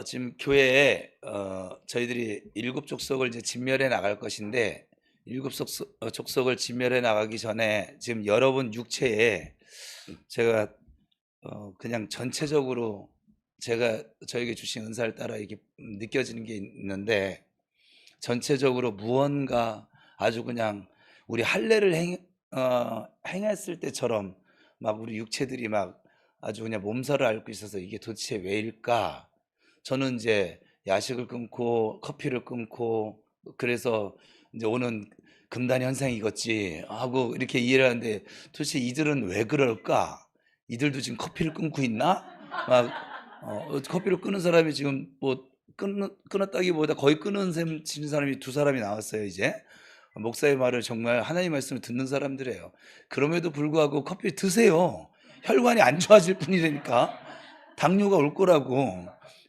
지금 교회에 저희들이 일곱 족속을 이제 진멸해 나갈 것인데 일곱 족속을 진멸해 나가기 전에 지금 여러분 육체에 제가 그냥 전체적으로 제가 저에게 주신 은사를 따라 이게 느껴지는 게 있는데 전체적으로 무언가 아주 그냥 우리 할례를 행했을 때처럼 막 우리 육체들이 막 아주 그냥 몸살을 앓고 있어서 이게 도대체 왜일까? 저는 이제 야식을 끊고 커피를 끊고 그래서 이제 오는 금단 현상이겠지 하고 이렇게 이해를 하는데 도대체 이들은 왜 그럴까? 이들도 지금 커피를 끊고 있나? 막 커피를 끊은 사람이 지금 뭐 끊었다기보다 거의 끊은 셈 치는 사람이 두 사람이 나왔어요 이제. 목사의 말을 정말 하나님 말씀을 듣는 사람들이에요. 그럼에도 불구하고 커피 드세요. 혈관이 안 좋아질 뿐이라니까. 당뇨가 올 거라고.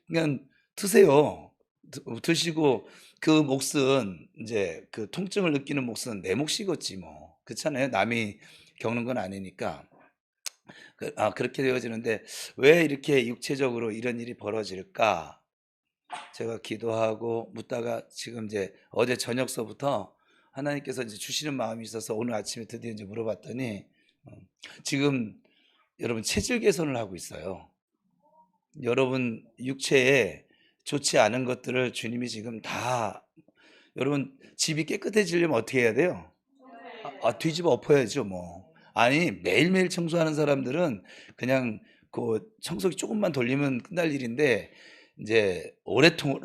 그냥 드세요. 드시고 그 몫은 이제 그 통증을 느끼는 몫은 내 몫이겠지 뭐. 그렇잖아요. 남이 겪는 건 아니니까. 그렇게 되어지는데 왜 이렇게 육체적으로 이런 일이 벌어질까? 제가 기도하고 묻다가 지금 이제 어제 저녁서부터 하나님께서 이제 주시는 마음이 있어서 오늘 아침에 드디어 이제 물어봤더니 지금 여러분 체질 개선을 하고 있어요. 여러분 육체에 좋지 않은 것들을 주님이 지금 다 여러분 집이 깨끗해지려면 어떻게 해야 돼요? 뒤집어 엎어야죠 뭐. 아니 매일매일 청소하는 사람들은 그냥 그 청소기 조금만 돌리면 끝날 일인데 이제 오랫동안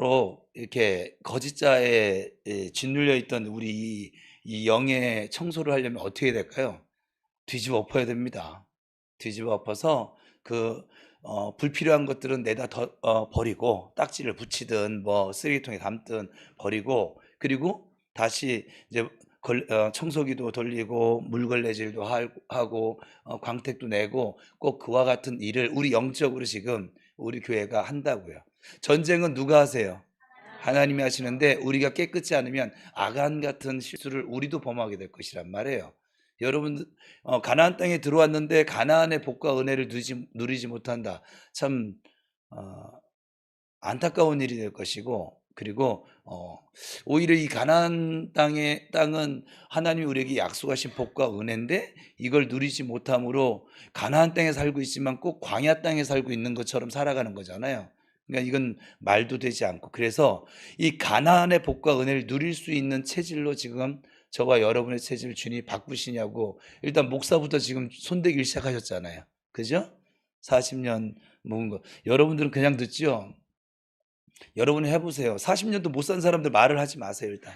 이렇게 거짓자에 짓눌려 있던 우리 이 영의 청소를 하려면 어떻게 해야 될까요? 뒤집어 엎어야 됩니다. 뒤집어 엎어서 그 불필요한 것들은 내다 버리고 딱지를 붙이든 뭐 쓰레기통에 담든 버리고 그리고 다시 이제 청소기도 돌리고 물걸레질도 하고 광택도 내고 꼭 그와 같은 일을 우리 영적으로 지금 우리 교회가 한다고요. 전쟁은 누가 하세요? 하나님이 하시는데 우리가 깨끗지 않으면 아간 같은 실수를 우리도 범하게 될 것이란 말이에요. 여러분 가나안 땅에 들어왔는데 가나안의 복과 은혜를 누리지 못한다. 참 안타까운 일이 될 것이고 그리고 오히려 이 가나안 땅은 하나님이 우리에게 약속하신 복과 은혜인데 이걸 누리지 못함으로 가나안 땅에 살고 있지만 꼭 광야 땅에 살고 있는 것처럼 살아가는 거잖아요. 그러니까 이건 말도 되지 않고 그래서 이 가나안의 복과 은혜를 누릴 수 있는 체질로 지금 저와 여러분의 체질을 주님이 바꾸시냐고 일단 목사부터 지금 손대기를 시작하셨잖아요. 그죠? 40년 묵은 거. 여러분들은 그냥 듣죠? 여러분 해보세요. 40년도 못 산 사람들 말을 하지 마세요 일단.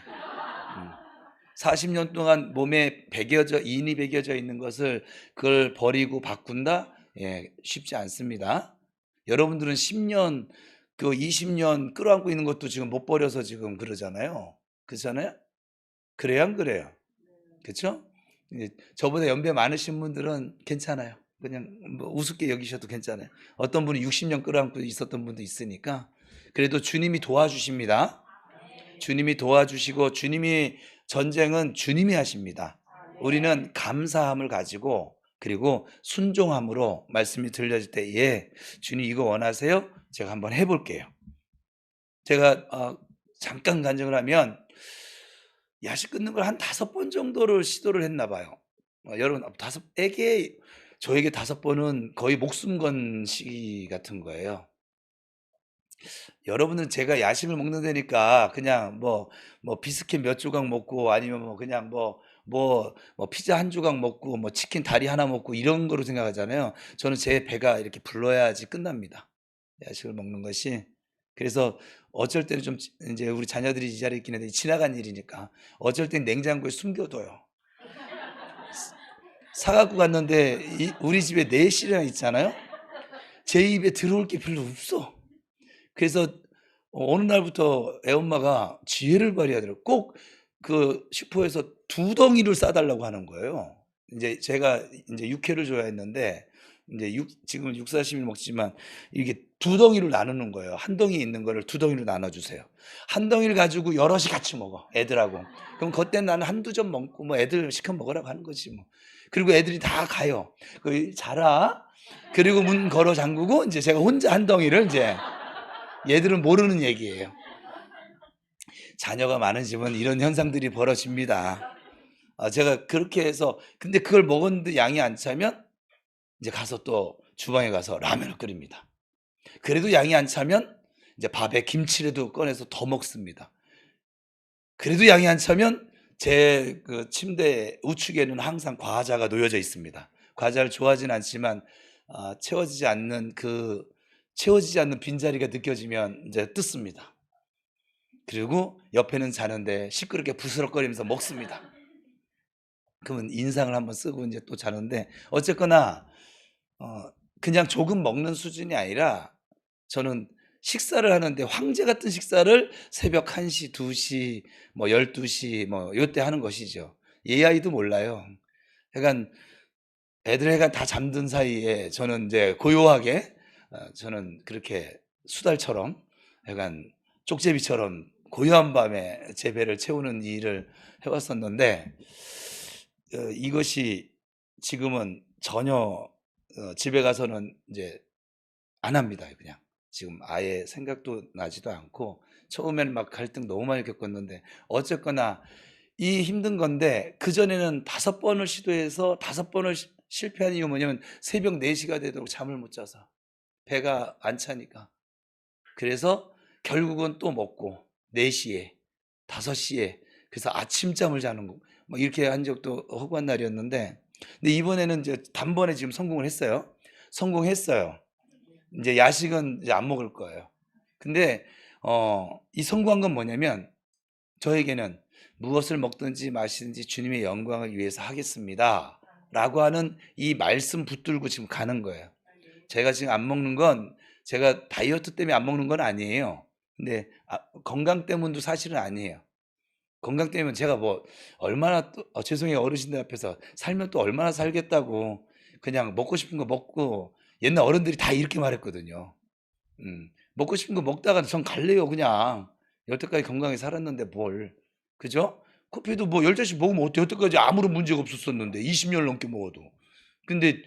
40년 동안 몸에 인이 배겨져 있는 것을 그걸 버리고 바꾼다? 예, 쉽지 않습니다. 여러분들은 10년, 20년 끌어안고 있는 것도 지금 못 버려서 지금 그러잖아요. 그렇잖아요? 그래요, 안 그래요? 그렇죠? 저보다 연배 많으신 분들은 괜찮아요. 그냥 뭐 우습게 여기셔도 괜찮아요. 어떤 분이 60년 끌어안고 있었던 분도 있으니까 그래도 주님이 도와주십니다. 주님이 도와주시고 주님이 전쟁은 주님이 하십니다. 우리는 감사함을 가지고 그리고 순종함으로 말씀이 들려질 때 예, 주님 이거 원하세요? 제가 한번 해볼게요. 제가 잠깐 간증을 하면 야식 끊는 걸 한 5번 정도를 시도를 했나 봐요. 여러분 저에게 5번은 거의 목숨 건 시기 같은 거예요. 여러분은 제가 야식을 먹는 데니까 그냥 뭐 비스킷 몇 조각 먹고 아니면 뭐 그냥 뭐 피자 한 조각 먹고 뭐 치킨 다리 하나 먹고 이런 거로 생각하잖아요. 저는 제 배가 이렇게 불러야지 끝납니다. 야식을 먹는 것이. 그래서 어쩔 때는 좀 이제 우리 자녀들이 이 자리에 있긴 한데 지나간 일이니까 어쩔 땐 냉장고에 숨겨둬요. 사갖고 갔는데 우리 집에 4실이나 있잖아요. 제 입에 들어올 게 별로 없어. 그래서 어느 날부터 애엄마가 지혜를 발휘하더라고요. 꼭 그 슈퍼에서 2덩이를 싸달라고 하는 거예요. 이제 제가 이제 육회를 좋아했는데 이제 지금 육사시미를 먹지만 이게 2덩이를 나누는 거예요. 한 덩이 있는 거를 2덩이로 나눠주세요. 한 덩이를 가지고 여럿이 같이 먹어 애들하고. 그럼 그때 나는 한두 점 먹고 뭐 애들 시켜 먹으라고 하는 거지 뭐. 그리고 애들이 다 가요. 자라. 그리고 문 걸어 잠그고 이제 제가 혼자 한 덩이를 이제 얘들은 모르는 얘기예요. 자녀가 많은 집은 이런 현상들이 벌어집니다. 제가 그렇게 해서 근데 그걸 먹었는데 양이 안 차면 이제 가서 또 주방에 가서 라면을 끓입니다. 그래도 양이 안 차면 이제 밥에 김치라도 꺼내서 더 먹습니다. 그래도 양이 안 차면 제 그 침대 우측에는 항상 과자가 놓여져 있습니다. 과자를 좋아하진 않지만 채워지지 않는 빈자리가 느껴지면 이제 뜯습니다. 그리고 옆에는 자는데 시끄럽게 부스럭거리면서 먹습니다. 그러면 인상을 한번 쓰고 이제 또 자는데 어쨌거나 그냥 조금 먹는 수준이 아니라 저는 식사를 하는데 황제 같은 식사를 새벽 1시, 2시, 뭐 12시 뭐 요때 하는 것이죠. 얘 아이도 몰라요. 그러니까 애들 애가 다 잠든 사이에 저는 이제 고요하게 저는 그렇게 수달처럼 약간 쪽제비처럼 고요한 밤에 제 배를 채우는 일을 해왔었는데 이것이 지금은 전혀 집에 가서는 이제 안 합니다. 그냥 지금 아예 생각도 나지도 않고 처음에는 막 갈등 너무 많이 겪었는데 어쨌거나 이 힘든 건데 그전에는 5번을 시도해서 5번을 실패한 이유 뭐냐면 새벽 4시가 되도록 잠을 못 자서 배가 안 차니까 그래서 결국은 또 먹고 4시에 5시에 그래서 아침잠을 자는 거 뭐 이렇게 한 적도 허구한 날이었는데 근데 이번에는 이제 단번에 지금 성공을 했어요. 성공했어요. 이제 야식은 이제 안 먹을 거예요. 근데 이 성공한 건 뭐냐면 저에게는 무엇을 먹든지 마시든지 주님의 영광을 위해서 하겠습니다. 라고 하는 이 말씀 붙들고 지금 가는 거예요. 제가 지금 안 먹는 건 제가 다이어트 때문에 안 먹는 건 아니에요. 근데 건강 때문도 사실은 아니에요. 건강 때문에 제가 뭐 얼마나 또 죄송해요 어르신들 앞에서 살면 또 얼마나 살겠다고 그냥 먹고 싶은 거 먹고 옛날 어른들이 다 이렇게 말했거든요. 먹고 싶은 거 먹다가 전 갈래요 그냥. 여태까지 건강히 살았는데 뭘. 그죠? 커피도 뭐 10잔씩 먹으면 어때? 여태까지 아무런 문제가 없었었는데 20년 넘게 먹어도. 근데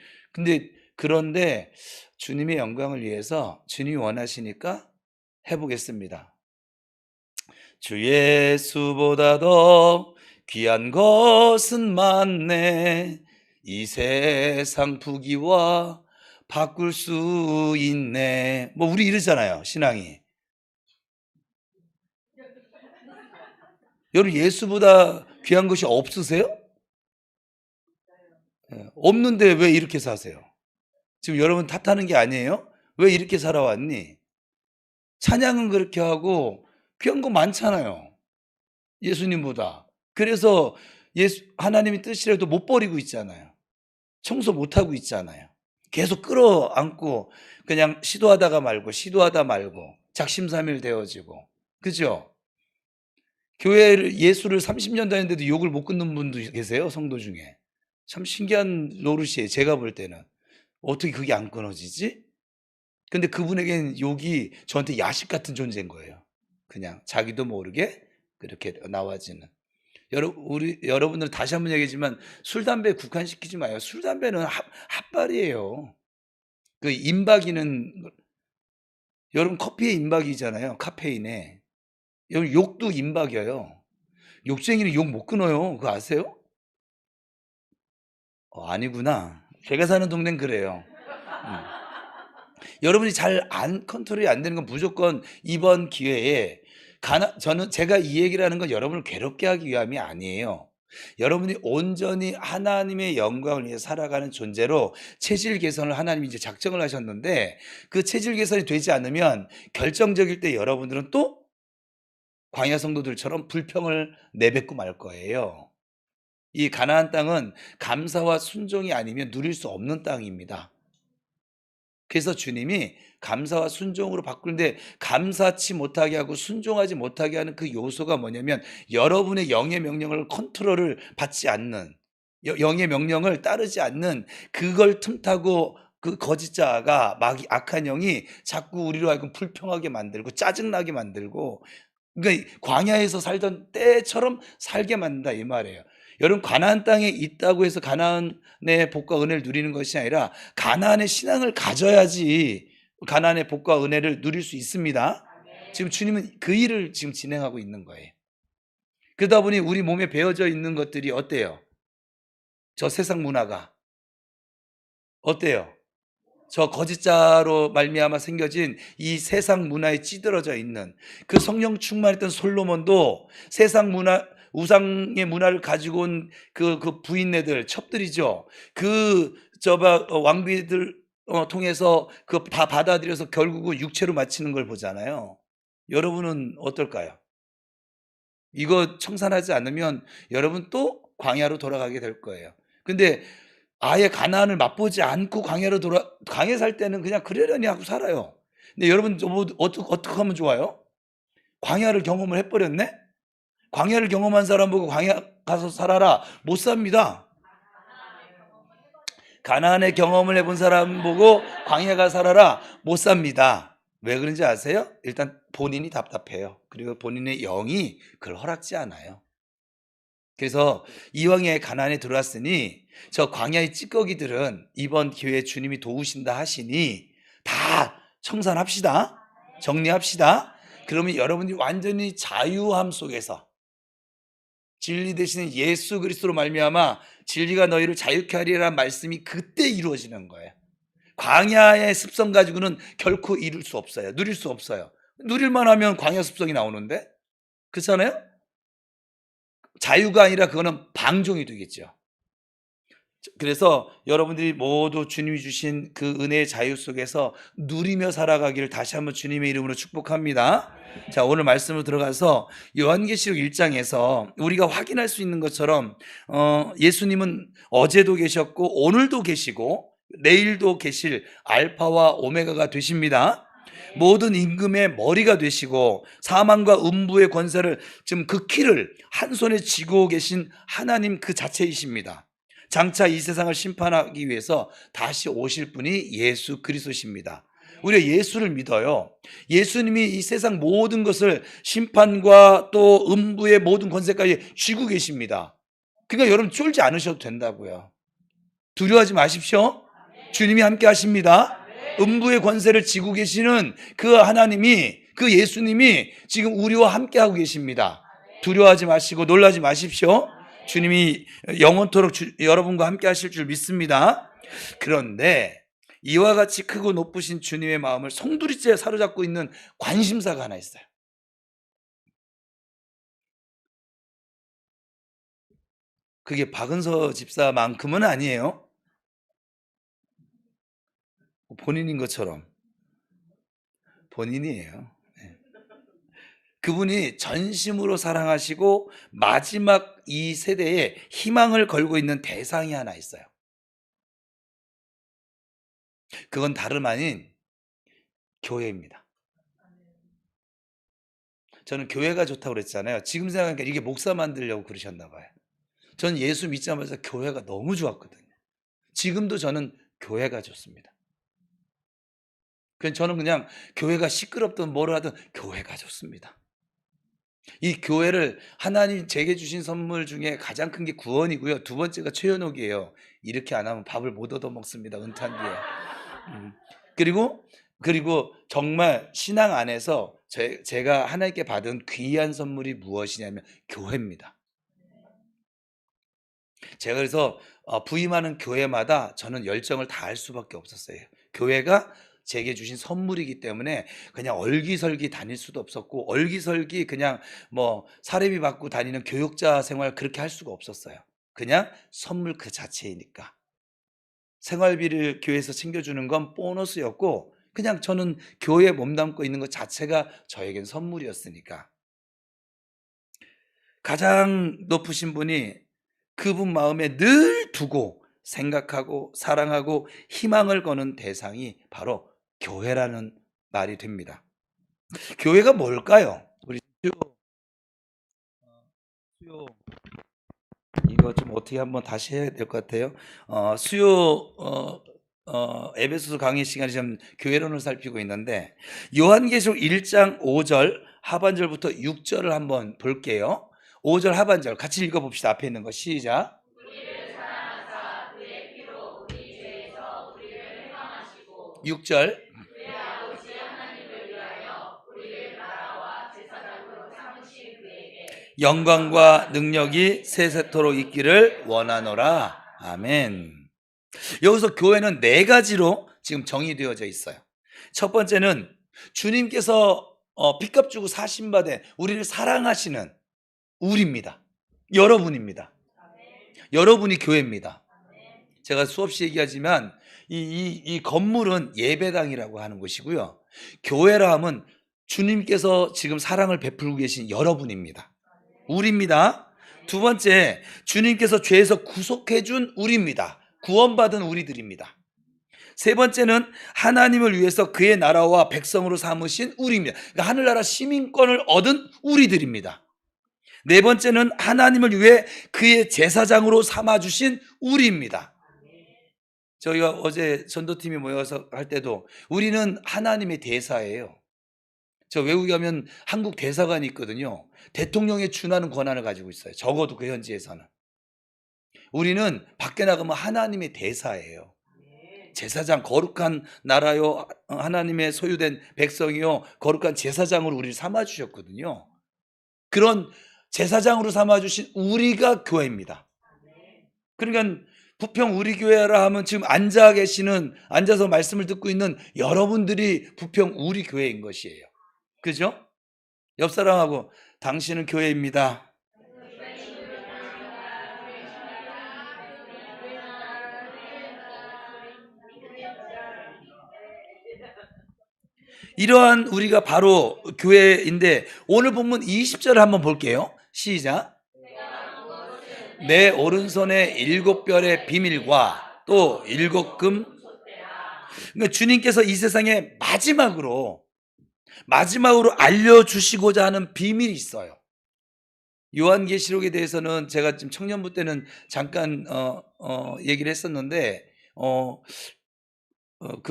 그런데 주님의 영광을 위해서 주님이 원하시니까 해보겠습니다. 주 예수보다 더 귀한 것은 많네. 이 세상 부귀와 바꿀 수 있네. 뭐 우리 이러잖아요 신앙이. 여러분 예수보다 귀한 것이 없으세요? 없는데 왜 이렇게 사세요? 지금 여러분 탓하는 게 아니에요? 왜 이렇게 살아왔니? 찬양은 그렇게 하고 귀한 거 많잖아요. 예수님보다. 그래서 하나님의 뜻이라도 못 버리고 있잖아요. 청소 못 하고 있잖아요. 계속 끌어안고 그냥 시도하다 말고 작심삼일 되어지고. 그죠? 교회를 예수를 30년 다녔는데도 욕을 못 끊는 분도 계세요. 성도 중에. 참 신기한 노릇이에요. 제가 볼 때는. 어떻게 그게 안 끊어지지? 근데 그분에게는 욕이 저한테 야식 같은 존재인 거예요. 그냥 자기도 모르게 그렇게 나와지는. 여러분들 다시 한번 얘기하지만 술, 담배 국한시키지 마요. 술, 담배는 핫발이에요. 그 임박이는 여러분 커피에 임박이잖아요. 카페인에. 여러분 욕도 임박이에요. 욕쟁이는 욕 못 끊어요. 그거 아세요? 아니구나. 제가 사는 동네는 그래요. 여러분이 잘 컨트롤이 안 되는 건 무조건 이번 기회에 저는 제가 이 얘기를 하는 건 여러분을 괴롭게 하기 위함이 아니에요. 여러분이 온전히 하나님의 영광을 위해 살아가는 존재로 체질 개선을 하나님이 이제 작정을 하셨는데 그 체질 개선이 되지 않으면 결정적일 때 여러분들은 또 광야 성도들처럼 불평을 내뱉고 말 거예요. 이 가나안 땅은 감사와 순종이 아니면 누릴 수 없는 땅입니다. 그래서 주님이 감사와 순종으로 바꾸는데 감사치 못하게 하고 순종하지 못하게 하는 그 요소가 뭐냐면 여러분의 영의 명령을 컨트롤을 받지 않는 영의 명령을 따르지 않는 그걸 틈타고 그 거짓자가 악한 영이 자꾸 우리로 하여금 불평하게 만들고 짜증나게 만들고 그러니까 광야에서 살던 때처럼 살게 만든다 이 말이에요. 여러분 가나안 땅에 있다고 해서 가나안의 복과 은혜를 누리는 것이 아니라 가나안의 신앙을 가져야지 가나안의 복과 은혜를 누릴 수 있습니다. 지금 주님은 그 일을 지금 진행하고 있는 거예요. 그러다 보니 우리 몸에 배어져 있는 것들이 어때요? 저 세상 문화가 어때요? 저 거짓자로 말미암아 생겨진 이 세상 문화에 찌들어져 있는 그 성령 충만했던 솔로몬도 세상 문화, 우상의 문화를 가지고 온 그 부인네들, 첩들이죠. 왕비들 통해서 그 다 받아들여서 결국은 육체로 마치는 걸 보잖아요. 여러분은 어떨까요? 이거 청산하지 않으면 여러분 또 광야로 돌아가게 될 거예요. 근데 아예 가나안을 맛보지 않고 광야 살 때는 그냥 그러려니 하고 살아요. 근데 여러분 어떻게 하면 좋아요? 광야를 경험을 해버렸네? 광야를 경험한 사람 보고 광야 가서 살아라 못 삽니다. 가나안의 경험을 해본 사람 보고 광야 가서 살아라 못 삽니다. 왜 그런지 아세요? 일단 본인이 답답해요. 그리고 본인의 영이 그걸 허락지 않아요. 그래서 이왕에 가나안에 들어왔으니 저 광야의 찌꺼기들은 이번 기회에 주님이 도우신다 하시니 다 청산합시다. 정리합시다. 그러면 여러분이 완전히 자유함 속에서 진리 되시는 예수 그리스도로 말미암아 진리가 너희를 자유케 하리라는 말씀이 그때 이루어지는 거예요. 광야의 습성 가지고는 결코 이룰 수 없어요. 누릴 수 없어요. 누릴만 하면 광야 습성이 나오는데 그렇잖아요? 자유가 아니라 그거는 방종이 되겠죠. 그래서 여러분들이 모두 주님이 주신 그 은혜의 자유 속에서 누리며 살아가기를 다시 한번 주님의 이름으로 축복합니다. 자, 오늘 말씀으로 들어가서 요한계시록 1장에서 우리가 확인할 수 있는 것처럼 예수님은 어제도 계셨고 오늘도 계시고 내일도 계실 알파와 오메가가 되십니다. 모든 임금의 머리가 되시고 사망과 음부의 권세를 지금 그 키를 한 손에 쥐고 계신 하나님 그 자체이십니다. 장차 이 세상을 심판하기 위해서 다시 오실 분이 예수 그리스도십니다. 우리가 예수를 믿어요. 예수님이 이 세상 모든 것을 심판과 또 음부의 모든 권세까지 쥐고 계십니다. 그러니까 여러분 쫄지 않으셔도 된다고요. 두려워하지 마십시오. 주님이 함께 하십니다. 음부의 권세를 쥐고 계시는 그 하나님이, 그 예수님이 지금 우리와 함께 하고 계십니다. 두려워하지 마시고 놀라지 마십시오. 주님이 영원토록 여러분과 함께 하실 줄 믿습니다. 그런데 이와 같이 크고 높으신 주님의 마음을 송두리째 사로잡고 있는 관심사가 하나 있어요. 그게 박은서 집사만큼은 아니에요. 본인인 것처럼 본인이에요. 그분이 전심으로 사랑하시고 마지막 이 세대에 희망을 걸고 있는 대상이 하나 있어요. 그건 다름 아닌 교회입니다. 저는 교회가 좋다고 그랬잖아요. 지금 생각하니까 이게 목사 만들려고 그러셨나 봐요. 전 예수 믿자마자 교회가 너무 좋았거든요. 지금도 저는 교회가 좋습니다. 저는 그냥 교회가 시끄럽든 뭐를 하든 교회가 좋습니다. 이 교회를 하나님 제게 주신 선물 중에 가장 큰 게 구원이고요. 두 번째가 최연옥이에요. 이렇게 안 하면 밥을 못 얻어 먹습니다. 은탄 뒤에. 그리고 정말 신앙 안에서 제가 하나님께 받은 귀한 선물이 무엇이냐면 교회입니다. 제가 그래서 부임하는 교회마다 저는 열정을 다할 수밖에 없었어요. 교회가 제게 주신 선물이기 때문에 그냥 얼기설기 다닐 수도 없었고 얼기설기 그냥 뭐 사례비 받고 다니는 교육자 생활 그렇게 할 수가 없었어요. 그냥 선물 그 자체이니까. 생활비를 교회에서 챙겨주는 건 보너스였고 그냥 저는 교회에 몸담고 있는 것 자체가 저에겐 선물이었으니까. 가장 높으신 분이 그분 마음에 늘 두고 생각하고 사랑하고 희망을 거는 대상이 바로 교회라는 말이 됩니다. 교회가 뭘까요? 우리 수요 이거 좀 어떻게 한번 다시 해야 될 것 같아요. 에베소서 강의 시간에 좀 교회론을 살피고 있는데 요한계시록 1장 5절 하반절부터 6절을 한번 볼게요. 5절 하반절 같이 읽어봅시다. 앞에 있는 거 시작. 우리를 사랑하사 그의 피로 우리 죄에서 우리를 해방하시고 6절 그의 영광과 능력이 세세토록 있기를 원하노라. 아멘. 여기서 교회는 네 가지로 지금 정의되어져 있어요. 첫 번째는 주님께서 빚값 주고 사신받에 우리를 사랑하시는 우리입니다. 여러분입니다. 여러분이 교회입니다. 제가 수없이 얘기하지만 이 건물은 예배당이라고 하는 것이고요. 교회라 하면 주님께서 지금 사랑을 베풀고 계신 여러분입니다. 우리입니다. 두 번째, 주님께서 죄에서 구속해 준 우리입니다. 구원받은 우리들입니다. 세 번째는 하나님을 위해서 그의 나라와 백성으로 삼으신 우리입니다. 그러니까 하늘나라 시민권을 얻은 우리들입니다. 네 번째는 하나님을 위해 그의 제사장으로 삼아주신 우리입니다. 저희가 어제 전도팀이 모여서 할 때도 우리는 하나님의 대사예요. 저 외국에 가면 한국 대사관이 있거든요. 대통령에 준하는 권한을 가지고 있어요. 적어도 그 현지에서는. 우리는 밖에 나가면 하나님의 대사예요. 제사장, 거룩한 나라요, 하나님의 소유된 백성이요, 거룩한 제사장으로 우리를 삼아주셨거든요. 그런 제사장으로 삼아주신 우리가 교회입니다. 그러니까 부평 우리 교회라 하면 지금 앉아서 말씀을 듣고 있는 여러분들이 부평 우리 교회인 것이에요. 그죠? 옆 사람하고 당신은 교회입니다. 이러한 우리가 바로 교회인데 오늘 본문 20절을 한번 볼게요. 시작. 내 오른손에 7별의 비밀과 또 7금. 그러니까 주님께서 이 세상에 마지막으로 알려주시고자 하는 비밀이 있어요. 요한계시록에 대해서는 제가 지금 청년부 때는 잠깐 얘기를 했었는데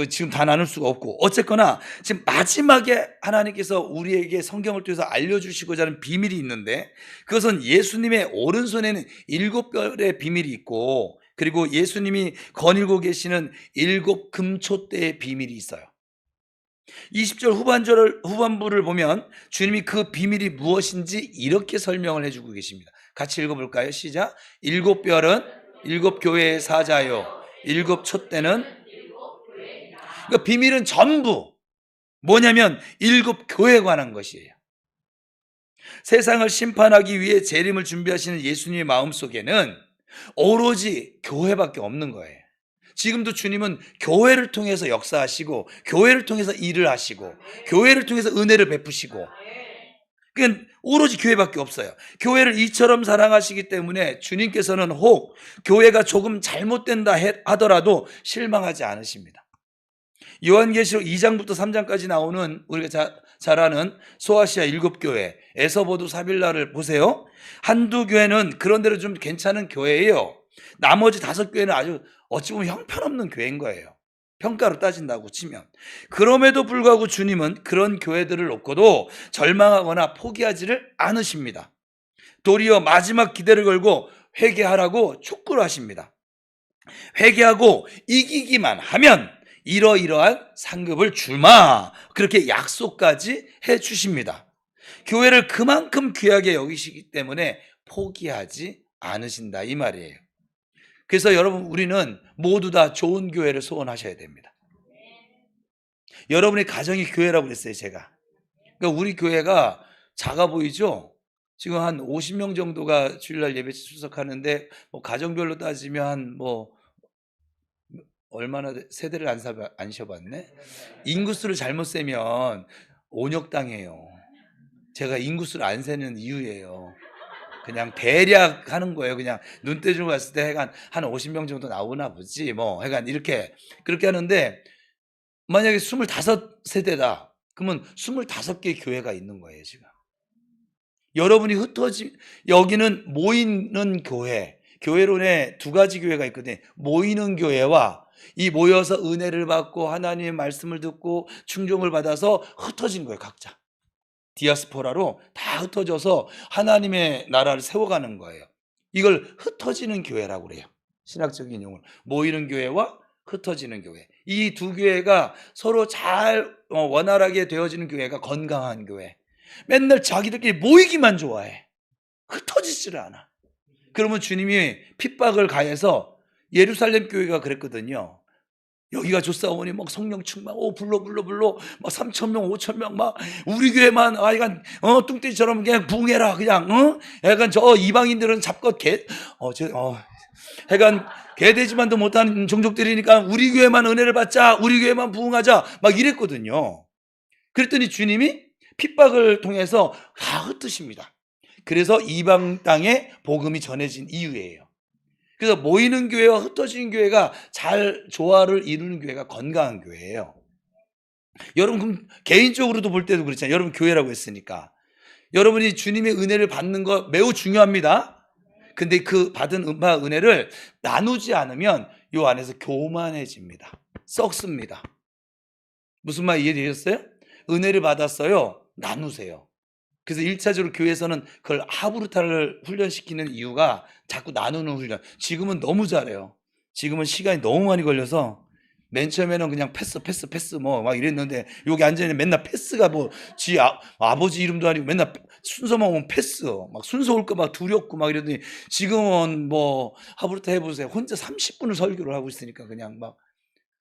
지금 다 나눌 수가 없고, 어쨌거나 지금 마지막에 하나님께서 우리에게 성경을 통해서 알려주시고자 하는 비밀이 있는데, 그것은 예수님의 오른손에는 7별의 비밀이 있고, 그리고 예수님이 거닐고 계시는 7금촛대의 비밀이 있어요. 20절 후반부를 보면 주님이 그 비밀이 무엇인지 이렇게 설명을 해주고 계십니다. 같이 읽어볼까요? 시작. 7별은 7교회의 사자요, 7촛대는. 그러니까 비밀은 전부 뭐냐면 7교회에 관한 것이에요. 세상을 심판하기 위해 재림을 준비하시는 예수님의 마음속에는 오로지 교회밖에 없는 거예요. 지금도 주님은 교회를 통해서 역사하시고, 교회를 통해서 일을 하시고, 교회를 통해서 은혜를 베푸시고, 그건 오로지 교회밖에 없어요. 교회를 이처럼 사랑하시기 때문에 주님께서는 혹 교회가 조금 잘못된다 하더라도 실망하지 않으십니다. 요한계시록 2장부터 3장까지 나오는 우리가 잘 아는 소아시아 7교회, 에서보두 사빌라를 보세요. 한두 교회는 그런 대로 좀 괜찮은 교회예요. 나머지 5교회는 아주 어찌 보면 형편없는 교회인 거예요. 평가로 따진다고 치면. 그럼에도 불구하고 주님은 그런 교회들을 놓고도 절망하거나 포기하지를 않으십니다. 도리어 마지막 기대를 걸고 회개하라고 촉구를 하십니다. 회개하고 이기기만 하면 이러이러한 상급을 주마, 그렇게 약속까지 해주십니다. 교회를 그만큼 귀하게 여기시기 때문에 포기하지 않으신다, 이 말이에요. 그래서 여러분, 우리는 모두 다 좋은 교회를 소원하셔야 됩니다. 여러분의 가정이 교회라고 그랬어요, 제가. 그러니까 우리 교회가 작아 보이죠? 지금 한 50명 정도가 주일날 예배 출석하는데, 가정별로 따지면 얼마나 세대를 안 쉬어봤네? 인구수를 잘못 세면 온역당해요. 제가 인구수를 안 세는 이유예요. 그냥 대략 하는 거예요. 그냥 눈대중으로 봤을 때 한 50명 정도 나오나 보지 그렇게 하는데, 만약에 25세대다 그러면 25개의 교회가 있는 거예요. 지금 여러분이 여기는 모이는 교회론에 2가지 교회가 있거든요. 모이는 교회와 이 모여서 은혜를 받고 하나님의 말씀을 듣고 충종을 받아서 흩어진 거예요. 각자 디아스포라로 다 흩어져서 하나님의 나라를 세워가는 거예요. 이걸 흩어지는 교회라고 그래요. 신학적인 용어로 모이는 교회와 흩어지는 교회, 이 두 교회가 서로 잘 원활하게 되어지는 교회가 건강한 교회. 맨날 자기들끼리 모이기만 좋아해. 흩어지지를 않아. 그러면 주님이 핍박을 가해서 예루살렘 교회가 그랬거든요. 여기가 좋사오니 막 성령 충만, 불러 막 3,000명 5,000명 막 우리 교회만 약간 뚱떼지처럼 그냥 부흥해라 그냥 약간 저 이방인들은 잡것 약간 개돼지만도 못하는 종족들이니까 우리 교회만 은혜를 받자, 우리 교회만 부흥하자 막 이랬거든요. 그랬더니 주님이 핍박을 통해서 다 흩으십니다. 그래서 이방 땅에 복음이 전해진 이유예요. 그래서 모이는 교회와 흩어지는 교회가 잘 조화를 이루는 교회가 건강한 교회예요. 여러분 그럼 개인적으로도 볼 때도 그렇잖아요. 여러분 교회라고 했으니까 여러분이 주님의 은혜를 받는 거 매우 중요합니다. 근데 그 받은 은혜를 나누지 않으면 요 안에서 교만해집니다. 썩습니다. 무슨 말 이해되셨어요? 은혜를 받았어요. 나누세요. 그래서 1차적으로 교회에서는 그걸 하브루타를 훈련시키는 이유가 자꾸 나누는 훈련. 지금은 너무 잘해요. 지금은 시간이 너무 많이 걸려서 맨 처음에는 그냥 패스 뭐 막 이랬는데 여기 앉아있는 맨날 패스가 뭐 아버지 이름도 아니고 맨날 순서만 오면 패스 막 순서 올까 막 두렵고 막 이러더니 지금은 뭐 하브루타 해보세요. 혼자 30분을 설교를 하고 있으니까 그냥 막.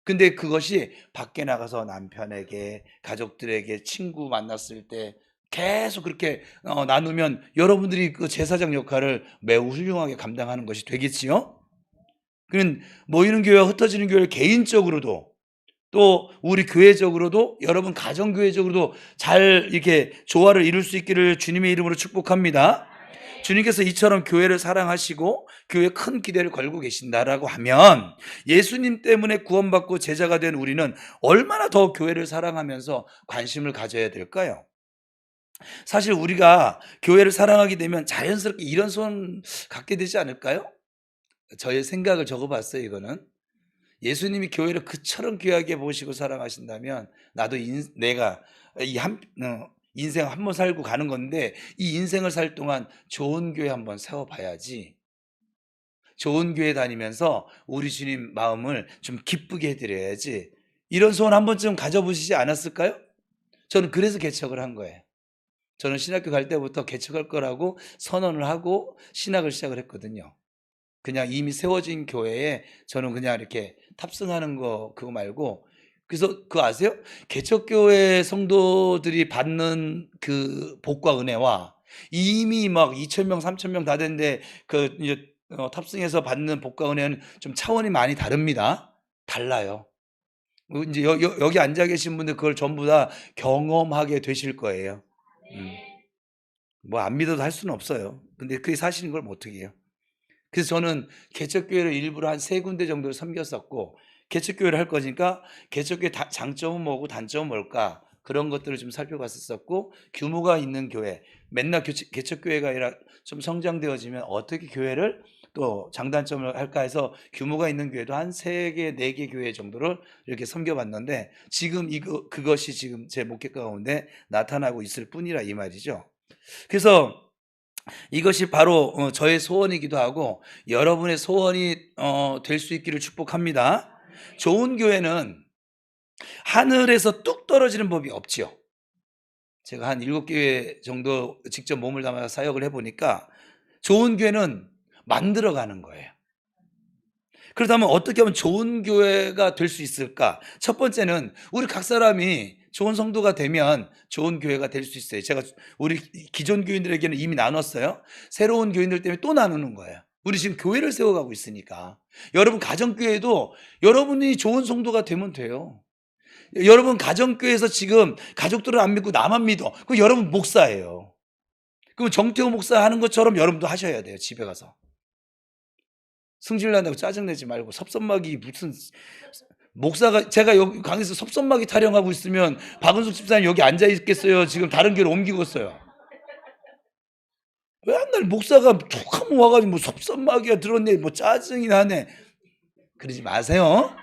근데 그것이 밖에 나가서 남편에게 가족들에게 친구 만났을 때 계속 그렇게 나누면 여러분들이 그 제사장 역할을 매우 훌륭하게 감당하는 것이 되겠지요. 그는 모이는 교회와 흩어지는 교회를 개인적으로도 또 우리 교회적으로도 여러분 가정교회적으로도 잘 이렇게 조화를 이룰 수 있기를 주님의 이름으로 축복합니다. 주님께서 이처럼 교회를 사랑하시고 교회에 큰 기대를 걸고 계신다라고 하면 예수님 때문에 구원받고 제자가 된 우리는 얼마나 더 교회를 사랑하면서 관심을 가져야 될까요? 사실 우리가 교회를 사랑하게 되면 자연스럽게 이런 소원 갖게 되지 않을까요? 저의 생각을 적어봤어요. 이거는 예수님이 교회를 그처럼 귀하게 보시고 사랑하신다면 나도 내가 인생 한 번 살고 가는 건데 이 인생을 살 동안 좋은 교회 한번 세워봐야지. 좋은 교회 다니면서 우리 주님 마음을 좀 기쁘게 해드려야지. 이런 소원 한 번쯤 가져보시지 않았을까요? 저는 그래서 개척을 한 거예요. 저는 신학교 갈 때부터 개척할 거라고 선언을 하고 신학을 시작을 했거든요. 그냥 이미 세워진 교회에 저는 그냥 이렇게 탑승하는 거 그거 말고, 그래서 그거 아세요? 개척교회 성도들이 받는 그 복과 은혜와 이미 막 2,000명 3,000명 다 됐는데 그 이제 탑승해서 받는 복과 은혜는 좀 차원이 많이 다릅니다. 달라요. 이제 여기 앉아 계신 분들 그걸 전부 다 경험하게 되실 거예요. 뭐 안 믿어도 할 수는 없어요. 근데 그게 사실인 걸 어떻게 해요? 그래서 저는 개척교회를 일부러 한 3군데 정도를 섬겼었고, 개척교회를 할 거니까 개척교회 장점은 뭐고 단점은 뭘까, 그런 것들을 좀 살펴봤었고, 규모가 있는 교회, 맨날 개척교회가 아니라 좀 성장되어지면 어떻게 교회를 또 장단점을 할까 해서 규모가 있는 교회도 한 3개, 4개 교회 정도를 이렇게 섬겨봤는데 지금 그것이 지금 제 목회 가운데 나타나고 있을 뿐이라 이 말이죠. 그래서 이것이 바로 저의 소원이기도 하고 여러분의 소원이 될 수 있기를 축복합니다. 좋은 교회는 하늘에서 뚝 떨어지는 법이 없지요. 제가 한 7교회 정도 직접 몸을 담아 사역을 해보니까 좋은 교회는 만들어가는 거예요. 그렇다면 어떻게 하면 좋은 교회가 될 수 있을까? 첫 번째는 우리 각 사람이 좋은 성도가 되면 좋은 교회가 될 수 있어요. 제가 우리 기존 교인들에게는 이미 나눴어요. 새로운 교인들 때문에 또 나누는 거예요. 우리 지금 교회를 세워가고 있으니까. 여러분 가정교회도 여러분이 좋은 성도가 되면 돼요. 여러분 가정교회에서 지금 가족들을 안 믿고 나만 믿어. 그럼 여러분 목사예요. 그럼 정태호 목사 하는 것처럼 여러분도 하셔야 돼요. 집에 가서. 승질난다고 짜증내지 말고. 섭섭마귀 무슨 목사가, 제가 여기 강에서 섭섭마귀 타령하고 있으면 박은숙 집사님 여기 앉아 있겠어요? 지금 다른 교회로 옮기고 있어요. 왜 한 날 목사가 툭 하면 와가지고 뭐 섭섭마귀가 들었네, 뭐 짜증이 나네. 그러지 마세요.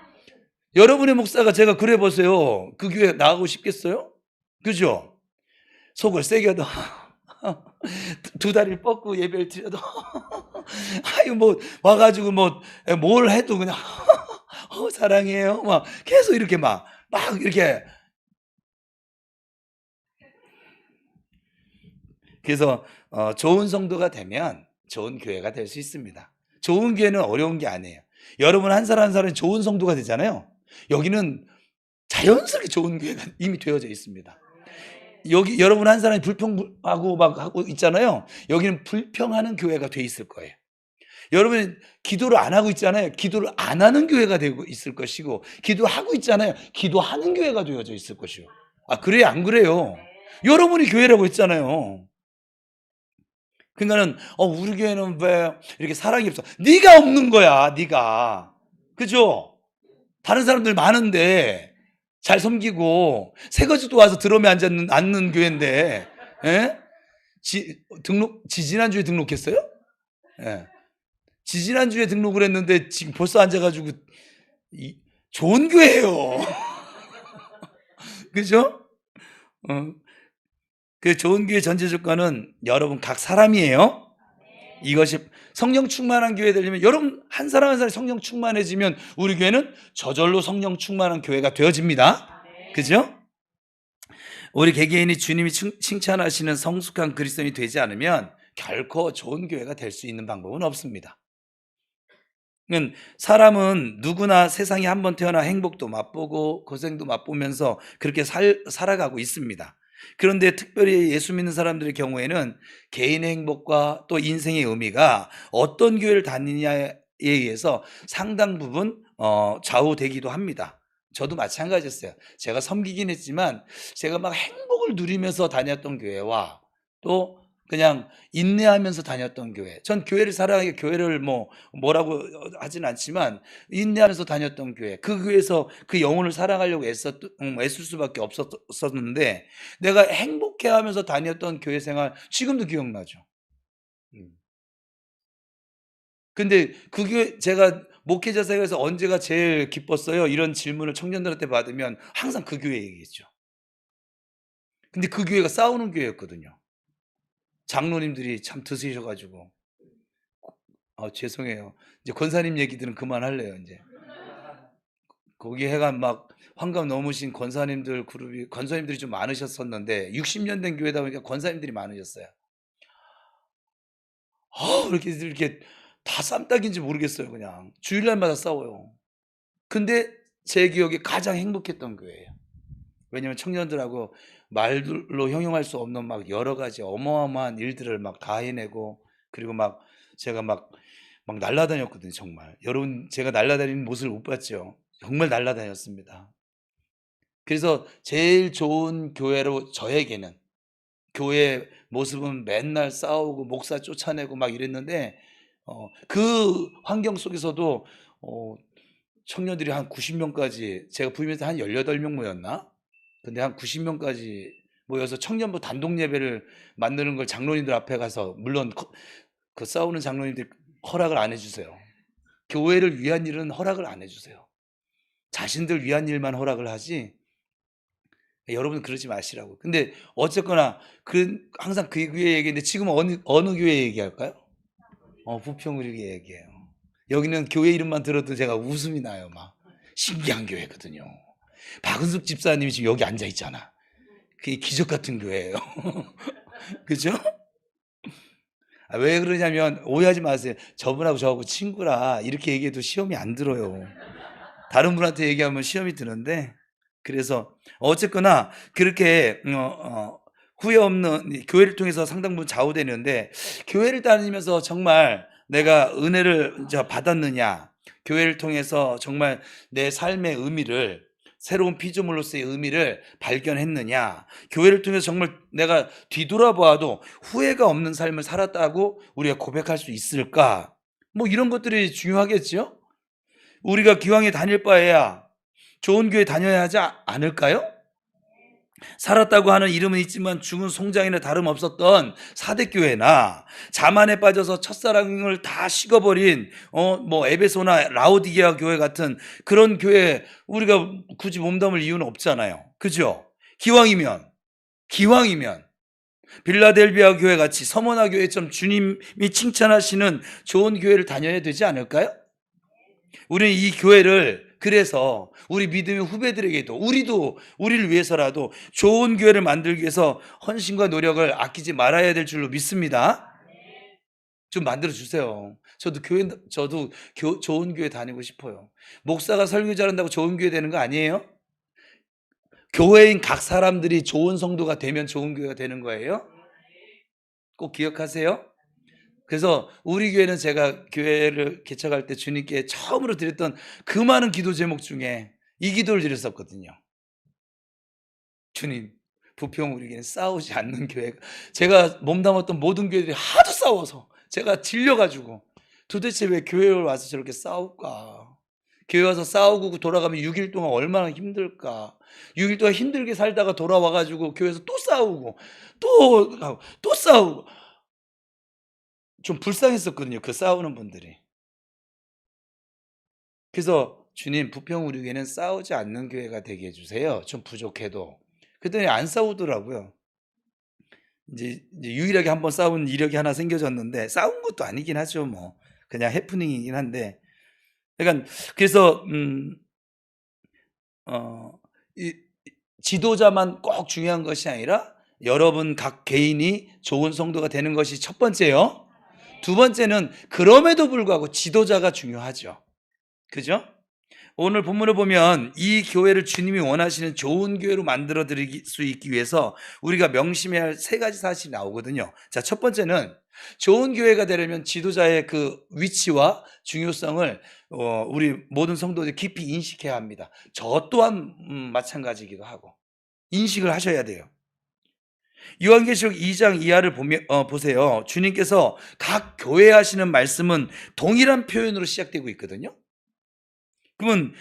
여러분의 목사가 제가 그래 보세요. 그 교회 나가고 싶겠어요? 그죠? 속을 세게 하다. 두 다리를 뻗고 예배를 드려도 아유 뭐 와가지고 뭐 뭘 해도 그냥 사랑해요 막 계속 이렇게 막 이렇게. 그래서 좋은 성도가 되면 좋은 교회가 될 수 있습니다. 좋은 교회는 어려운 게 아니에요. 여러분 한 사람 한 사람이 좋은 성도가 되잖아요. 여기는 자연스럽게 좋은 교회가 이미 되어져 있습니다. 여기 여러분 한 사람이 불평하고 막 하고 있잖아요. 여기는 불평하는 교회가 돼 있을 거예요. 여러분 기도를 안 하고 있잖아요. 기도를 안 하는 교회가 되고 있을 것이고, 기도하고 있잖아요. 기도하는 교회가 되어져 있을 것이고. 아, 그래요? 안 그래요? 여러분이 교회라고 했잖아요. 그러니까는 우리 교회는 왜 이렇게 사랑이 없어? 네가 없는 거야, 네가. 그죠? 다른 사람들 많은데 잘 섬기고 새거지도 와서 드럼에 앉는 교회인데, 예? 지지난주에 등록했어요? 예. 지지난주에 등록을 했는데 지금 벌써 앉아가지고 좋은 교회예요. 그죠? 그 좋은 교회 전제 조건은 여러분 각 사람이에요. 이것이 성령 충만한 교회 되려면 여러분 한 사람 한 사람이 성령 충만해지면 우리 교회는 저절로 성령 충만한 교회가 되어집니다. 그죠? 우리 개개인이 주님이 칭찬하시는 성숙한 그리스도인이 되지 않으면 결코 좋은 교회가 될 수 있는 방법은 없습니다. 사람은 누구나 세상에 한 번 태어나 행복도 맛보고 고생도 맛보면서 그렇게 살아가고 있습니다. 그런데 특별히 예수 믿는 사람들의 경우에는 개인의 행복과 또 인생의 의미가 어떤 교회를 다니냐에 의해서 상당 부분 좌우되기도 합니다. 저도 마찬가지였어요. 제가 섬기긴 했지만 제가 막 행복을 누리면서 다녔던 교회와 또 그냥 인내하면서 다녔던 교회. 전 교회를 사랑하게 교회를 뭐라고 하진 않지만 인내하면서 다녔던 교회. 그 교회에서 그 영혼을 사랑하려고 애쓸 수밖에 없었는데 내가 행복해하면서 다녔던 교회 생활 지금도 기억나죠. 근데 그 교회 제가 목회자 생활에서 언제가 제일 기뻤어요? 이런 질문을 청년들한테 받으면 항상 그 교회 얘기했죠. 근데 그 교회가 싸우는 교회였거든요. 장로님들이 참 드시셔가지고 죄송해요. 이제 권사님 얘기들은 그만할래요. 이제 거기 해가 막 환갑 넘으신 권사님들 그룹이 권사님들이 좀 많으셨었는데 60년 된 교회다 보니까 권사님들이 많으셨어요. 이렇게 다 쌈딱인지 모르겠어요. 그냥 주일날마다 싸워요. 근데 제 기억에 가장 행복했던 교회예요. 왜냐면 청년들하고 말로 형용할 수 없는 막 여러 가지 어마어마한 일들을 막 다 해내고, 그리고 막 제가 막 날라다녔거든요. 정말 여러분 제가 날라다니는 모습을 못 봤죠. 정말 날라다녔습니다. 그래서 제일 좋은 교회로 저에게는, 교회 모습은 맨날 싸우고 목사 쫓아내고 막 이랬는데 그 환경 속에서도 청년들이 한 90명까지, 제가 부임해서 한 18명 모였나? 근데 한 90명까지 모여서 청년부 단독 예배를 만드는 걸 장로님들 앞에 가서, 물론 그 싸우는 장로님들 허락을 안 해주세요. 교회를 위한 일은 허락을 안 해주세요. 자신들 위한 일만 허락을 하지 여러분 그러지 마시라고. 근데 어쨌거나 항상 그 교회 얘기인데 지금 어느 교회 얘기할까요? 부평구리 얘기해요. 여기는 교회 이름만 들어도 제가 웃음이 나요. 막 신기한 교회거든요. 박은숙 집사님이 지금 여기 앉아 있잖아. 그게 기적 같은 교회예요. 그죠? 왜 그러냐면 오해하지 마세요. 저분하고 저하고 친구라 이렇게 얘기해도 시험이 안 들어요. 다른 분한테 얘기하면 시험이 드는데, 그래서 어쨌거나 그렇게 후회 없는 교회를 통해서 상당 부분 좌우되는데, 교회를 다니면서 정말 내가 은혜를 받았느냐, 교회를 통해서 정말 내 삶의 의미를, 새로운 피조물로서의 의미를 발견했느냐, 교회를 통해서 정말 내가 뒤돌아보아도 후회가 없는 삶을 살았다고 우리가 고백할 수 있을까? 이런 것들이 중요하겠죠. 우리가 기왕에 다닐 바에야 좋은 교회 다녀야 하지 않을까요? 살았다고 하는 이름은 있지만 죽은 송장이나 다름없었던 사대교회나 자만에 빠져서 첫사랑을 다 식어버린 에베소나 라오디게아 교회 같은 그런 교회 우리가 굳이 몸담을 이유는 없잖아요. 그죠? 기왕이면 빌라델비아 교회 같이, 서머나 교회처럼 주님이 칭찬하시는 좋은 교회를 다녀야 되지 않을까요? 우리는 이 교회를 그래서 우리 믿음의 후배들에게도 우리를 위해서라도 좋은 교회를 만들기 위해서 헌신과 노력을 아끼지 말아야 될 줄로 믿습니다. 좀 만들어 주세요. 저도 좋은 교회 다니고 싶어요. 목사가 설교 잘한다고 좋은 교회 되는 거 아니에요? 교회인 각 사람들이 좋은 성도가 되면 좋은 교회가 되는 거예요. 꼭 기억하세요. 그래서 우리 교회는 제가 교회를 개척할 때 주님께 처음으로 드렸던 그 많은 기도 제목 중에 이 기도를 드렸었거든요. 주님, 부평 우리 교회는 싸우지 않는 교회가, 제가 몸담았던 모든 교회들이 하도 싸워서 제가 질려가지고 도대체 왜 교회에 와서 저렇게 싸울까? 교회 와서 싸우고 돌아가면 6일 동안 얼마나 힘들까? 6일 동안 힘들게 살다가 돌아와가지고 교회에서 또 싸우고 또 싸우고 좀 불쌍했었거든요. 그 싸우는 분들이. 그래서 주님, 부평 우리 교회는 싸우지 않는 교회가 되게 해주세요. 좀 부족해도. 그랬더니 안 싸우더라고요. 이제 유일하게 한번 싸운 이력이 하나 생겨졌는데, 싸운 것도 아니긴 하죠. 뭐 그냥 해프닝이긴 한데, 그러니까 그래서 이 지도자만 꼭 중요한 것이 아니라 여러분 각 개인이 좋은 성도가 되는 것이 첫 번째요. 두 번째는 그럼에도 불구하고 지도자가 중요하죠. 그죠? 오늘 본문을 보면 이 교회를 주님이 원하시는 좋은 교회로 만들어 드릴 수 있기 위해서 우리가 명심해야 할 세 가지 사실이 나오거든요. 자, 첫 번째는 좋은 교회가 되려면 지도자의 그 위치와 중요성을 우리 모든 성도들이 깊이 인식해야 합니다. 저 또한 마찬가지이기도 하고 인식을 하셔야 돼요. 요한계시록 2장 이하를 보세요. 주님께서 각 교회에 하시는 말씀은 동일한 표현으로 시작되고 있거든요. 그러면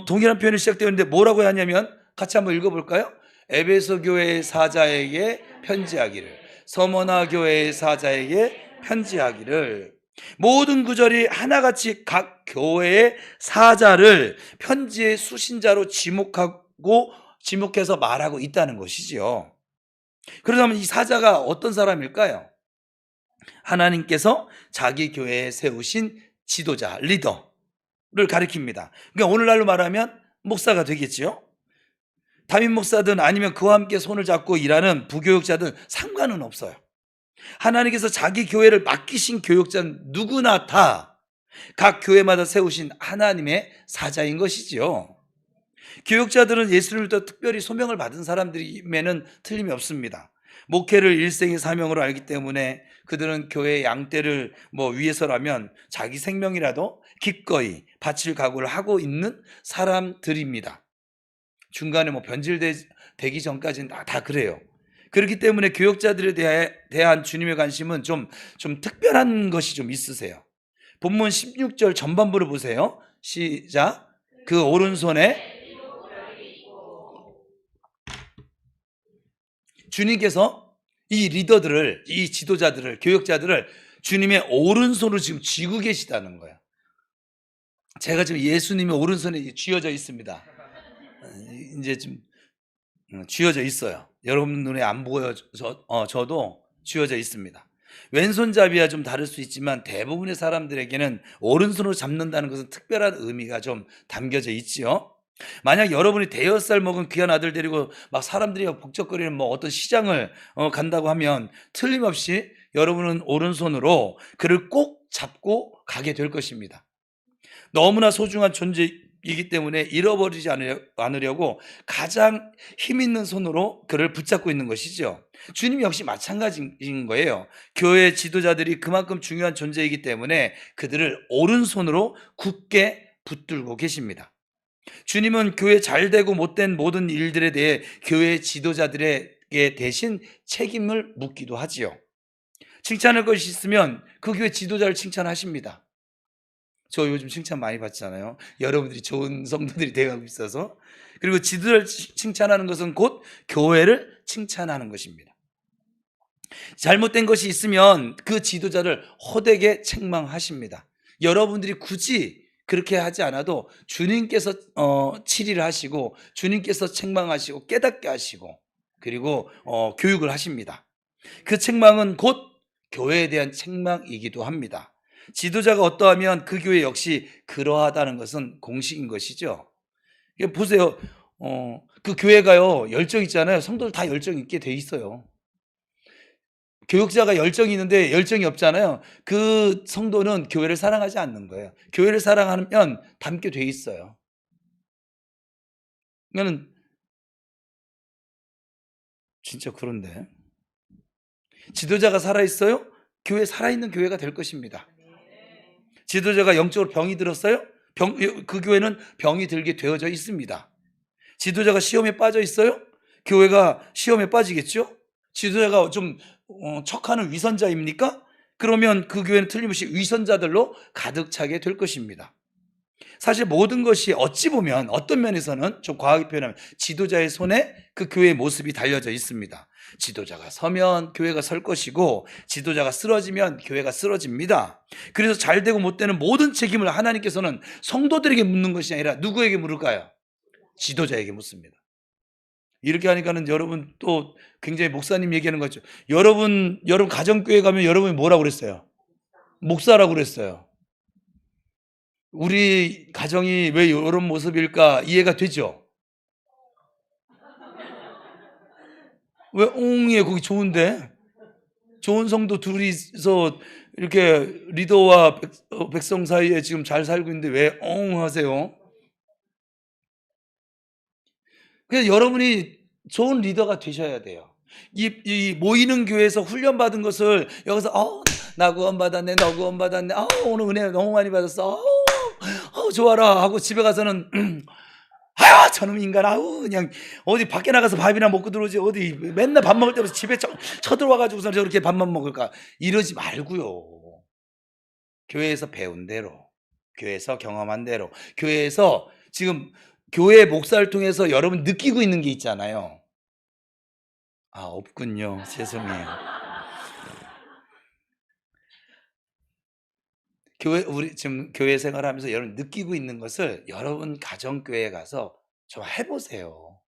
동일한 표현이 시작되는데 뭐라고 하냐면 같이 한번 읽어볼까요? 에베소 교회의 사자에게 편지하기를, 서머나 교회의 사자에게 편지하기를. 모든 구절이 하나같이 각 교회의 사자를 편지의 수신자로 지목해서 말하고 있다는 것이지요. 그러면 이 사자가 어떤 사람일까요? 하나님께서 자기 교회에 세우신 지도자, 리더를 가리킵니다. 그러니까 오늘날로 말하면 목사가 되겠지요. 담임 목사든 아니면 그와 함께 손을 잡고 일하는 부교육자든 상관은 없어요. 하나님께서 자기 교회를 맡기신 교육자는 누구나 다 각 교회마다 세우신 하나님의 사자인 것이지요. 교육자들은 예수님을 더 특별히 소명을 받은 사람들임에는 틀림이 없습니다. 목회를 일생의 사명으로 알기 때문에 그들은 교회의 양떼를 위해서라면 자기 생명이라도 기꺼이 바칠 각오를 하고 있는 사람들입니다. 중간에 변질되기 전까지는 다 그래요. 그렇기 때문에 교육자들에 대한 주님의 관심은 좀 특별한 것이 좀 있으세요. 본문 16절 전반부를 보세요. 시작. 그 오른손에 주님께서 이 리더들을, 이 지도자들을, 교육자들을 주님의 오른손으로 지금 쥐고 계시다는 거예요. 제가 지금 예수님의 오른손에 쥐어져 있습니다. 이제 좀 쥐어져 있어요. 여러분 눈에 안 보여 저도 쥐어져 있습니다. 왼손잡이와 좀 다를 수 있지만 대부분의 사람들에게는 오른손으로 잡는다는 것은 특별한 의미가 좀 담겨져 있지요. 만약 여러분이 대여섯 살 먹은 귀한 아들 데리고 막 사람들이 북적거리는 어떤 시장을 간다고 하면 틀림없이 여러분은 오른손으로 그를 꼭 잡고 가게 될 것입니다. 너무나 소중한 존재이기 때문에 잃어버리지 않으려고 가장 힘 있는 손으로 그를 붙잡고 있는 것이죠. 주님 역시 마찬가지인 거예요. 교회 지도자들이 그만큼 중요한 존재이기 때문에 그들을 오른손으로 굳게 붙들고 계십니다. 주님은 교회 잘되고 못된 모든 일들에 대해 교회 지도자들에게 대신 책임을 묻기도 하지요. 칭찬할 것이 있으면 그 교회 지도자를 칭찬하십니다. 저 요즘 칭찬 많이 받잖아요. 여러분들이 좋은 성도들이 되어가고 있어서. 그리고 지도자를 칭찬하는 것은 곧 교회를 칭찬하는 것입니다. 잘못된 것이 있으면 그 지도자를 호되게 책망하십니다. 여러분들이 굳이 그렇게 하지 않아도 주님께서 치리를 하시고 주님께서 책망하시고 깨닫게 하시고 그리고 교육을 하십니다. 그 책망은 곧 교회에 대한 책망이기도 합니다. 지도자가 어떠하면 그 교회 역시 그러하다는 것은 공식인 것이죠. 보세요. 그 교회가요, 열정 있잖아요. 성도들 다 열정 있게 돼 있어요. 교육자가 열정이 있는데 열정이 없잖아요. 그 성도는 교회를 사랑하지 않는 거예요. 교회를 사랑하면 닮게 돼 있어요. 그러니까는 진짜 그런데 지도자가 살아있어요? 교회 살아있는 교회가 될 것입니다. 지도자가 영적으로 병이 들었어요? 그 교회는 병이 들게 되어져 있습니다. 지도자가 시험에 빠져 있어요? 교회가 시험에 빠지겠죠? 지도자가 좀 척하는 위선자입니까? 그러면 그 교회는 틀림없이 위선자들로 가득 차게 될 것입니다. 사실 모든 것이 어찌 보면 어떤 면에서는 좀 과하게 표현하면 지도자의 손에 그 교회의 모습이 달려져 있습니다. 지도자가 서면 교회가 설 것이고 지도자가 쓰러지면 교회가 쓰러집니다. 그래서 잘 되고 못 되는 모든 책임을 하나님께서는 성도들에게 묻는 것이 아니라 누구에게 물을까요? 지도자에게 묻습니다. 이렇게 하니까는 여러분 또 굉장히 목사님 얘기하는 거죠. 여러분 가정교회 가면 여러분이 뭐라고 그랬어요? 목사라고 그랬어요. 우리 가정이 왜 이런 모습일까 이해가 되죠? 왜 옹이에 거기 좋은데? 좋은 성도 둘이서 이렇게 리더와 백성 사이에 지금 잘 살고 있는데 왜 옹 하세요? 그래서 여러분이 좋은 리더가 되셔야 돼요. 이 모이는 교회에서 훈련받은 것을 여기서 나 구원받았네, 너 구원받았네, 오늘 은혜 너무 많이 받았어, 좋아라 하고 집에 가서는 아유 저놈 인간, 그냥 어디 밖에 나가서 밥이나 먹고 들어오지 어디 맨날 밥 먹을 때부터 집에 쳐들어와가지고서 저렇게 밥만 먹을까 이러지 말고요. 교회에서 배운 대로, 교회에서 경험한 대로, 교회에서 지금 교회 목사를 통해서 여러분 느끼고 있는 게 있잖아요. 없군요. 죄송해요. 우리 지금 교회 생활하면서 여러분 느끼고 있는 것을 여러분 가정교회에 가서 좀 해보세요.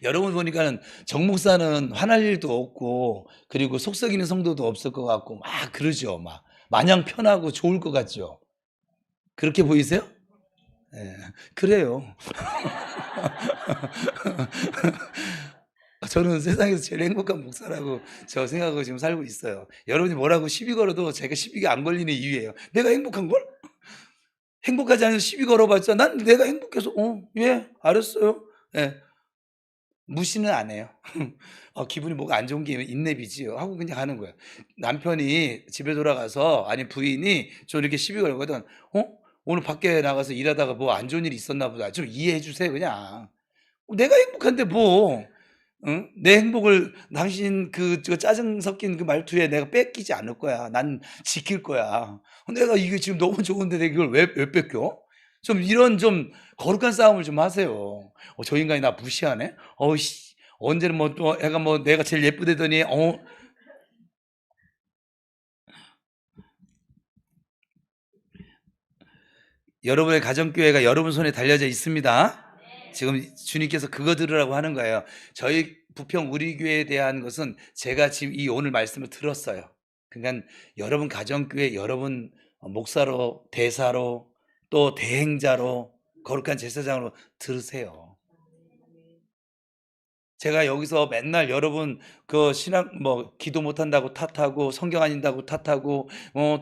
여러분 보니까는 정 목사는 화날 일도 없고 그리고 속 썩이는 성도도 없을 것 같고 막 그러죠. 막 마냥 편하고 좋을 것 같죠. 그렇게 보이세요? 네, 그래요. 저는 세상에서 제일 행복한 목사라고 저 생각하고 지금 살고 있어요. 여러분이 뭐라고 시비 걸어도 제가 시비가 안 걸리는 이유예요. 내가 행복한 걸? 행복하지 않아서 시비 걸어봤자 난 내가 행복해서 예 알았어요. 예. 무시는 안 해요. 기분이 뭐가 안 좋은 게 있네비지요 하고 그냥 가는 거예요. 남편이 집에 돌아가서 아니 부인이 저 이렇게 시비 걸거든. 오늘 밖에 나가서 일하다가 뭐 안 좋은 일이 있었나 보다. 좀 이해해 주세요 그냥. 내가 행복한데 뭐. 응? 내 행복을 당신 저 짜증 섞인 그 말투에 내가 뺏기지 않을 거야. 난 지킬 거야. 내가 이게 지금 너무 좋은데 내가 이걸 왜 뺏겨? 좀 이런 좀 거룩한 싸움을 좀 하세요. 저 인간이 나 무시하네? 씨. 언제는 뭐 또 애가 뭐 내가 제일 예쁘대더니 여러분의 가정교회가 여러분 손에 달려져 있습니다. 지금 주님께서 그거 들으라고 하는 거예요. 저희 부평 우리 교회에 대한 것은 제가 지금 이 오늘 말씀을 들었어요. 그러니까 여러분 가정교회, 여러분 목사로, 대사로, 또 대행자로, 거룩한 제사장으로 들으세요. 제가 여기서 맨날 여러분 신앙 기도 못한다고 탓하고 성경 안 읽는다고 탓하고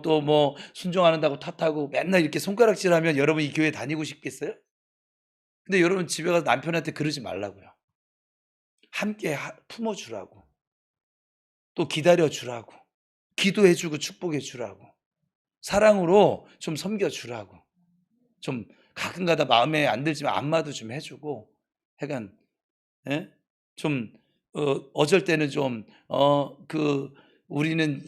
또 순종 안 한다고 탓하고 맨날 이렇게 손가락질하면 여러분 이 교회 다니고 싶겠어요? 근데 여러분 집에 가서 남편한테 그러지 말라고요. 함께 품어주라고, 또 기다려주라고, 기도해주고 축복해주라고, 사랑으로 좀 섬겨주라고, 좀 가끔가다 마음에 안 들지만 안마도 좀 해주고, 약간 좀 어쩔 때는 좀 우리는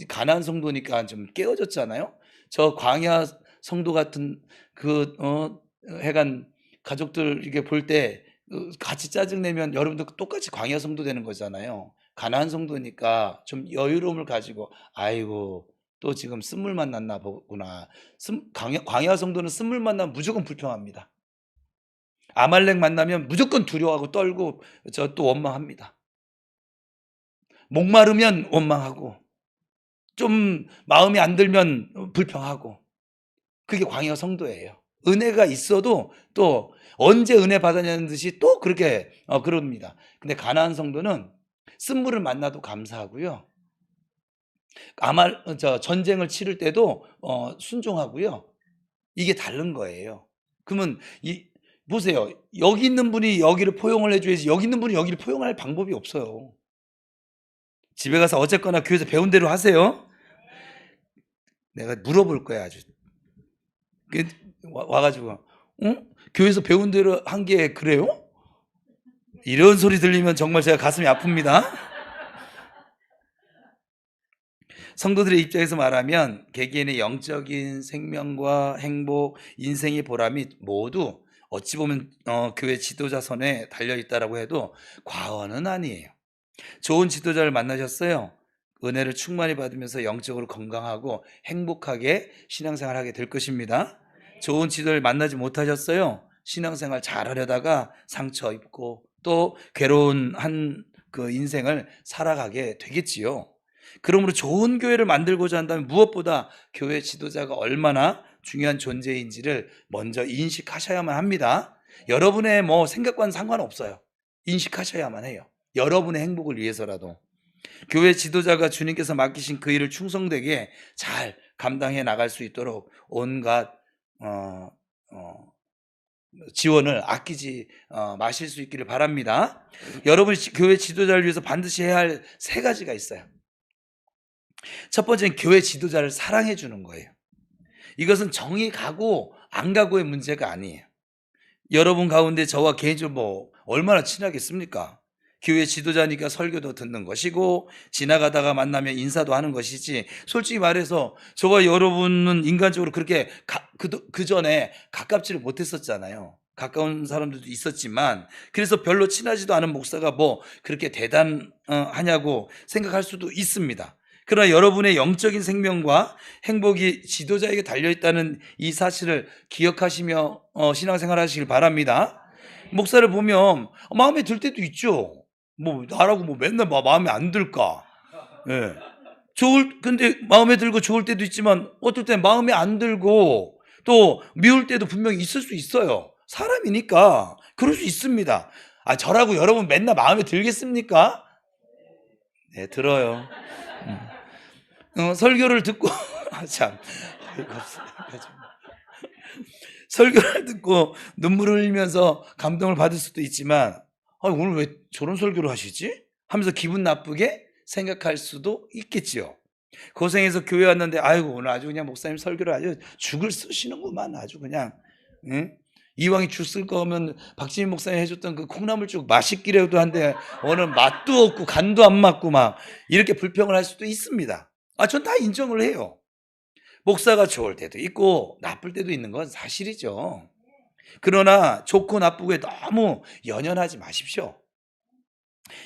가나안 성도니까 좀 깨어졌잖아요. 저 광야 성도 같은 해간 가족들 이렇게 볼 때 같이 짜증 내면 여러분도 광야 성도 되는 거잖아요. 가나안 성도니까 좀 여유로움을 가지고 아이고 또 지금 쓴물 만났나 보구나. 광야 성도는 쓴물 만나면 무조건 불평합니다. 아말렉 만나면 무조건 두려워하고 떨고 또 원망합니다. 목마르면 원망하고 좀 마음에 안 들면 불평하고. 그게 광야 성도예요. 은혜가 있어도 또 언제 은혜 받았냐는 듯이 또 그렇게 그럽니다. 근데 가나안 성도는 쓴물을 만나도 감사하고요. 전쟁을 치를 때도 순종하고요. 이게 다른 거예요. 그러면 보세요. 여기 있는 분이 여기를 포용을 해줘야지 여기 있는 분이 여기를 포용할 방법이 없어요. 집에 가서 어쨌거나 교회에서 배운 대로 하세요. 내가 물어볼 거야 아주. 와가지고 교회에서 배운 대로 한 게 그래요? 이런 소리 들리면 정말 제가 가슴이 아픕니다. 성도들의 입장에서 말하면 개개인의 영적인 생명과 행복, 인생의 보람이 모두 어찌 보면 교회 지도자 손에 달려있다라고 해도 과언은 아니에요. 좋은 지도자를 만나셨어요? 은혜를 충만히 받으면서 영적으로 건강하고 행복하게 신앙생활 하게 될 것입니다. 좋은 지도를 만나지 못하셨어요? 신앙생활 잘하려다가 상처 입고 또 괴로운 그 인생을 살아가게 되겠지요. 그러므로 좋은 교회를 만들고자 한다면 무엇보다 교회 지도자가 얼마나 중요한 존재인지를 먼저 인식하셔야만 합니다. 여러분의 생각과는 상관없어요. 인식하셔야만 해요. 여러분의 행복을 위해서라도. 교회 지도자가 주님께서 맡기신 그 일을 충성되게 잘 감당해 나갈 수 있도록 온갖 지원을 아끼지 마실 수 있기를 바랍니다. 여러분 교회 지도자를 위해서 반드시 해야 할 3가지가 있어요. 첫 번째는 교회 지도자를 사랑해 주는 거예요. 이것은 정이 가고 안 가고의 문제가 아니에요. 여러분 가운데 저와 개인적으로 얼마나 친하겠습니까? 교회 지도자니까 설교도 듣는 것이고 지나가다가 만나면 인사도 하는 것이지, 솔직히 말해서 저와 여러분은 인간적으로 그렇게 그 전에 가깝지를 못했었잖아요. 가까운 사람들도 있었지만, 그래서 별로 친하지도 않은 목사가 그렇게 대단하냐고 생각할 수도 있습니다. 그러나 여러분의 영적인 생명과 행복이 지도자에게 달려있다는 이 사실을 기억하시며 신앙생활 하시길 바랍니다. 목사를 보면 마음에 들 때도 있죠. 나라고 맨날 마음에 안 들까? 예. 근데 마음에 들고 좋을 때도 있지만 어떨 땐 마음에 안 들고 또 미울 때도 분명히 있을 수 있어요. 사람이니까 그럴 수 있습니다. 저라고 여러분 맨날 마음에 들겠습니까? 네, 들어요. 설교를 듣고 참 설교를 듣고 눈물을 흘리면서 감동을 받을 수도 있지만 오늘 왜 저런 설교를 하시지? 하면서 기분 나쁘게 생각할 수도 있겠지요. 고생해서 교회 왔는데 오늘 아주 그냥 목사님 설교를 아주 죽을 쓰시는구만. 아주 그냥 응? 이왕이 죽 쓸 거면 박지민 목사님 해줬던 그 콩나물죽 맛있기라도 한데 오늘 맛도 없고 간도 안 맞고 막 이렇게 불평을 할 수도 있습니다. 전 다 인정을 해요. 목사가 좋을 때도 있고 나쁠 때도 있는 건 사실이죠. 그러나 좋고 나쁘게 너무 연연하지 마십시오.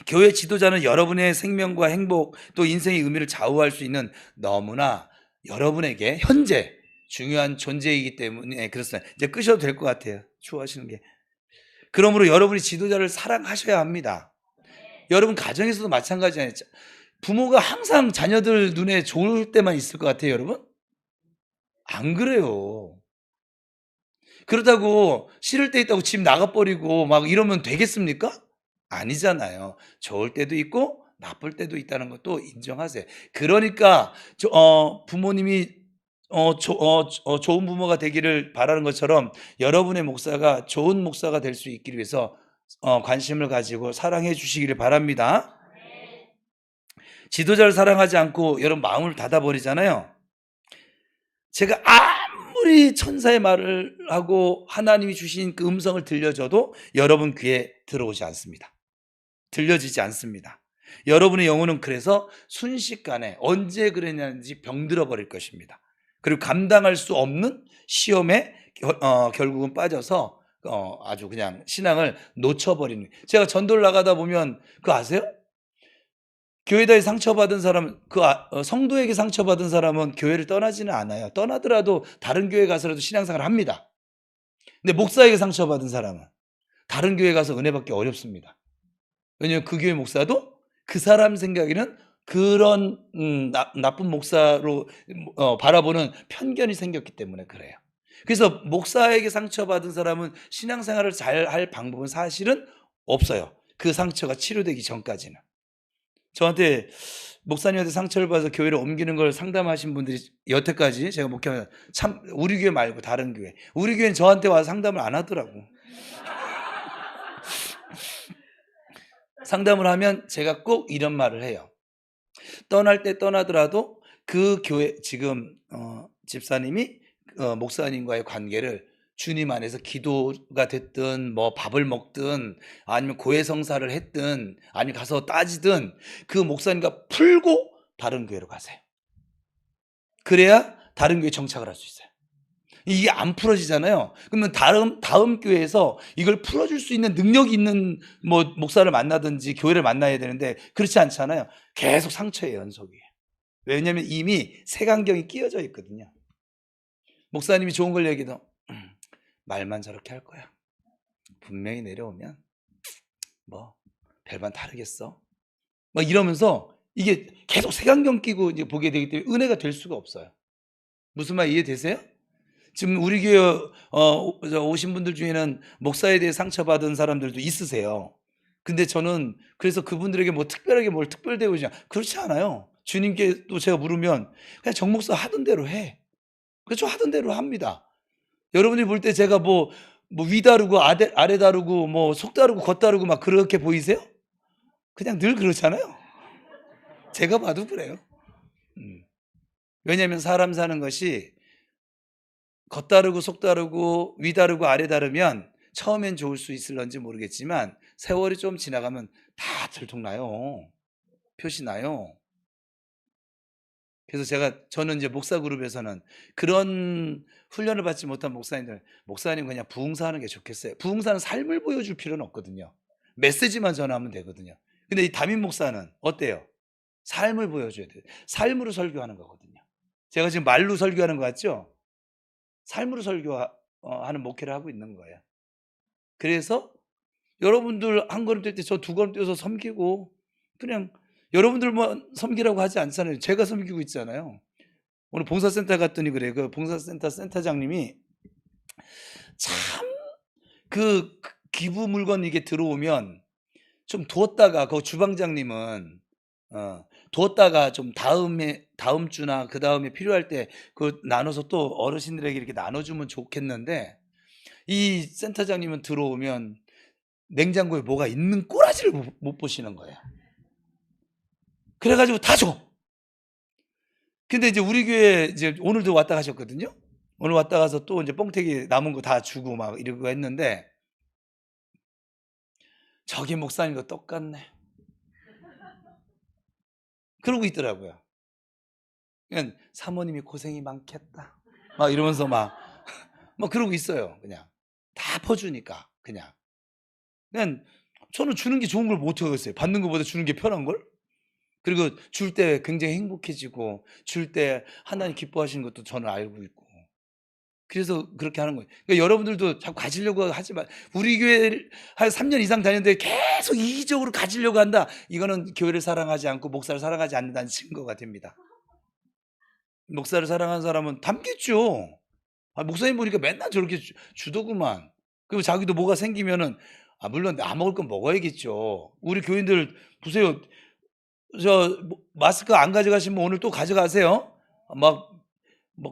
교회 지도자는 여러분의 생명과 행복 또 인생의 의미를 좌우할 수 있는 너무나 여러분에게 현재 중요한 존재이기 때문에 그렇습니다. 이제 끄셔도 될 것 같아요. 추워하시는 게. 그러므로 여러분이 지도자를 사랑하셔야 합니다. 여러분 가정에서도 마찬가지예요. 부모가 항상 자녀들 눈에 좋을 때만 있을 것 같아요, 여러분? 안 그래요. 그렇다고 싫을 때 있다고 집 나가버리고 막 이러면 되겠습니까? 아니잖아요. 좋을 때도 있고 나쁠 때도 있다는 것도 인정하세요. 그러니까 부모님이 좋은 부모가 되기를 바라는 것처럼 여러분의 목사가 좋은 목사가 될 수 있기 위해서 관심을 가지고 사랑해 주시기를 바랍니다. 지도자를 사랑하지 않고 여러분 마음을 닫아버리잖아요. 제가 아무리 천사의 말을 하고 하나님이 주신 그 음성을 들려줘도 여러분 귀에 들어오지 않습니다. 들려지지 않습니다. 여러분의 영혼은 그래서 순식간에 언제 그랬냐는지 병들어 버릴 것입니다. 그리고 감당할 수 없는 시험에 결국은 빠져서 아주 그냥 신앙을 놓쳐버리는. 제가 전도를 나가다 보면 그거 아세요? 교회다에 상처받은 사람, 성도에게 상처받은 사람은 교회를 떠나지는 않아요. 떠나더라도 다른 교회 가서라도 신앙생활을 합니다. 근데 목사에게 상처받은 사람은 다른 교회 가서 은혜 받기 어렵습니다. 왜냐하면 그 교회 목사도 그 사람 생각에는 그런 나쁜 목사로 바라보는 편견이 생겼기 때문에 그래요. 그래서 목사에게 상처받은 사람은 신앙생활을 잘 할 방법은 사실은 없어요. 그 상처가 치료되기 전까지는. 저한테 목사님한테 상처를 받아서 교회를 옮기는 걸 상담하신 분들이 여태까지 제가 목회하면 참 우리 교회 말고 다른 교회. 우리 교회는 저한테 와서 상담을 안 하더라고. 상담을 하면 제가 꼭 이런 말을 해요. 떠날 때 떠나더라도 그 교회 지금 집사님이 목사님과의 관계를 주님 안에서 기도가 됐든 뭐 밥을 먹든 아니면 고해성사를 했든 아니면 가서 따지든 그 목사님과 풀고 다른 교회로 가세요. 그래야 다른 교회에 정착을 할 수 있어요. 이게 안 풀어지잖아요. 그러면 다음 교회에서 이걸 풀어줄 수 있는 능력이 있는 뭐 목사를 만나든지 교회를 만나야 되는데 그렇지 않잖아요. 계속 상처의 연속이에요. 왜냐하면 이미 색안경이 끼어져 있거든요. 목사님이 좋은 걸 얘기도 말만 저렇게 할 거야. 분명히 내려오면 뭐 별반 다르겠어. 막 이러면서 이게 계속 색안경 끼고 이제 보게 되기 때문에 은혜가 될 수가 없어요. 무슨 말 이해되세요? 지금 우리 교회 오신 분들 중에는 목사에 대해 상처받은 사람들도 있으세요. 근데 저는 그래서 그분들에게 뭐 특별하게 뭘 특별대우지 그렇지 않아요. 주님께 또 제가 물으면 그냥 정 목사 하던 대로 해. 그렇죠. 하던 대로 합니다. 여러분들이 볼 때 제가 뭐 위 다르고 아래 다르고 뭐 속 다르고 겉 다르고 막 그렇게 보이세요? 그냥 늘 그렇잖아요. 제가 봐도 그래요. 왜냐하면 사람 사는 것이 겉 다르고 속 다르고 위 다르고 아래 다르면 처음엔 좋을 수 있을런지 모르겠지만 세월이 좀 지나가면 다 들통나요. 표시 나요. 그래서 저는 이제 목사 그룹에서는 그런 훈련을 받지 못한 목사님 그냥 부흥사하는 게 좋겠어요. 부흥사는 삶을 보여줄 필요는 없거든요. 메시지만 전하면 되거든요. 근데 이 담임 목사는 어때요? 삶을 보여줘야 돼요. 삶으로 설교하는 거거든요. 제가 지금 말로 설교하는 거 같죠? 삶으로 설교하는 목회를 하고 있는 거예요. 그래서 여러분들 한 걸음 뛸 때 저 두 걸음 뛰어서 섬기고 그냥 여러분들만 섬기라고 하지 않잖아요. 제가 섬기고 있잖아요. 오늘 봉사센터 갔더니 그래요. 그 봉사센터 센터장님이 참 그 기부 물건 이게 들어오면 좀 두었다가 그 주방장님은 두었다가 좀 다음 주나 그다음에 필요할 때 그 나눠서 또 어르신들에게 이렇게 나눠주면 좋겠는데 이 센터장님은 들어오면 냉장고에 뭐가 있는 꼬라지를 못 보시는 거예요. 그래가지고 다 줘. 근데 이제 우리 교회 이제 오늘도 왔다 가셨거든요. 오늘 왔다 가서 또 이제 뻥튀기 남은 거 다 주고 막 이러고 했는데 저기 목사님도 똑같네. 그러고 있더라고요. 그냥 사모님이 고생이 많겠다. 막 이러면서 막 그러고 있어요. 그냥 다 퍼주니까 그냥 저는 주는 게 좋은 걸 못 하겠어요. 받는 것보다 주는 게 편한 걸. 그리고 줄 때 굉장히 행복해지고 줄 때 하나님 기뻐하시는 것도 저는 알고 있고 그래서 그렇게 하는 거예요. 그러니까 여러분들도 자꾸 가지려고 하지 마. 우리 교회를 한 3년 이상 다녔는데 계속 이기적으로 가지려고 한다. 이거는 교회를 사랑하지 않고 목사를 사랑하지 않는다는 증거가 됩니다. 목사를 사랑하는 사람은 담겠죠. 목사님 보니까 맨날 저렇게 주더구만. 그리고 자기도 뭐가 생기면은 물론 나 먹을 건 먹어야겠죠. 우리 교인들 보세요. 마스크 안 가져가시면 오늘 또 가져가세요. 막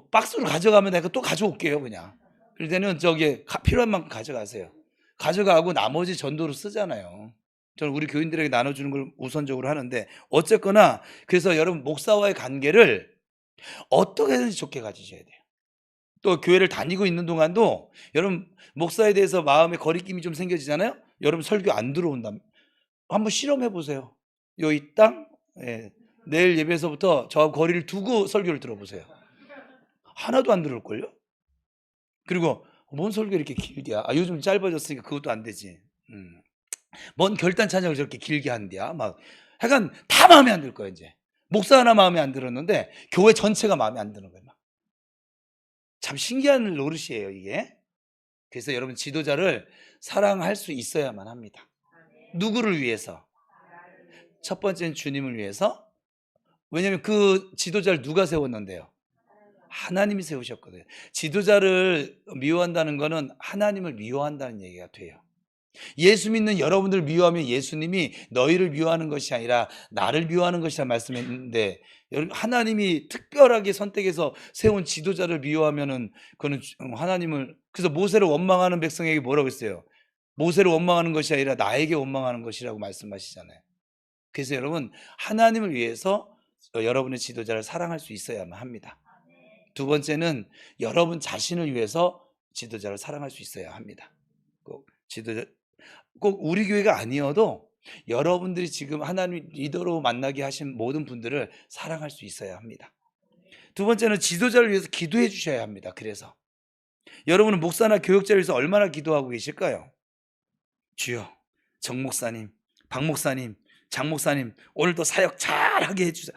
박스로 가져가면 내가 또 가져올게요 그냥. 그럴 때는 필요한 만큼 가져가세요. 가져가고 나머지 전도로 쓰잖아요. 저는 우리 교인들에게 나눠주는 걸 우선적으로 하는데 어쨌거나 그래서 여러분 목사와의 관계를 어떻게든지 좋게 가지셔야 돼요. 또 교회를 다니고 있는 동안도 여러분 목사에 대해서 마음에 거리낌이 좀 생겨지잖아요. 여러분 설교 안 들어온다. 한번 실험해 보세요. 이 땅 내일 예배에서부터 저하고 거리를 두고 설교를 들어보세요. 하나도 안 들을걸요? 그리고 뭔 설교 이렇게 길게 요즘 짧아졌으니까 그것도 안 되지. 뭔 결단 찬양을 저렇게 길게 한대야. 막 하여간 다 마음에 안 들 거야 이제. 목사 하나 마음에 안 들었는데 교회 전체가 마음에 안 드는 거야. 참 신기한 노릇이에요 이게. 그래서 여러분 지도자를 사랑할 수 있어야만 합니다. 누구를 위해서? 첫 번째는 주님을 위해서, 왜냐하면 그 지도자를 누가 세웠는데요? 하나님이 세우셨거든요. 지도자를 미워한다는 것은 하나님을 미워한다는 얘기가 돼요. 예수 믿는 여러분들 미워하면 예수님이 너희를 미워하는 것이 아니라 나를 미워하는 것이라 말씀했는데, 하나님이 특별하게 선택해서 세운 지도자를 미워하면은 그거는 하나님을, 그래서 모세를 원망하는 백성에게 뭐라고 했어요? 모세를 원망하는 것이 아니라 나에게 원망하는 것이라고 말씀하시잖아요. 그래서 여러분, 하나님을 위해서 여러분의 지도자를 사랑할 수 있어야만 합니다. 두 번째는 여러분 자신을 위해서 지도자를 사랑할 수 있어야 합니다. 꼭 우리 교회가 아니어도 여러분들이 지금 하나님 리더로 만나게 하신 모든 분들을 사랑할 수 있어야 합니다. 두 번째는 지도자를 위해서 기도해 주셔야 합니다. 그래서 여러분은 목사나 교육자를 위해서 얼마나 기도하고 계실까요? 주여, 정 목사님, 박 목사님, 장 목사님, 오늘도 사역 잘하게 해주세요.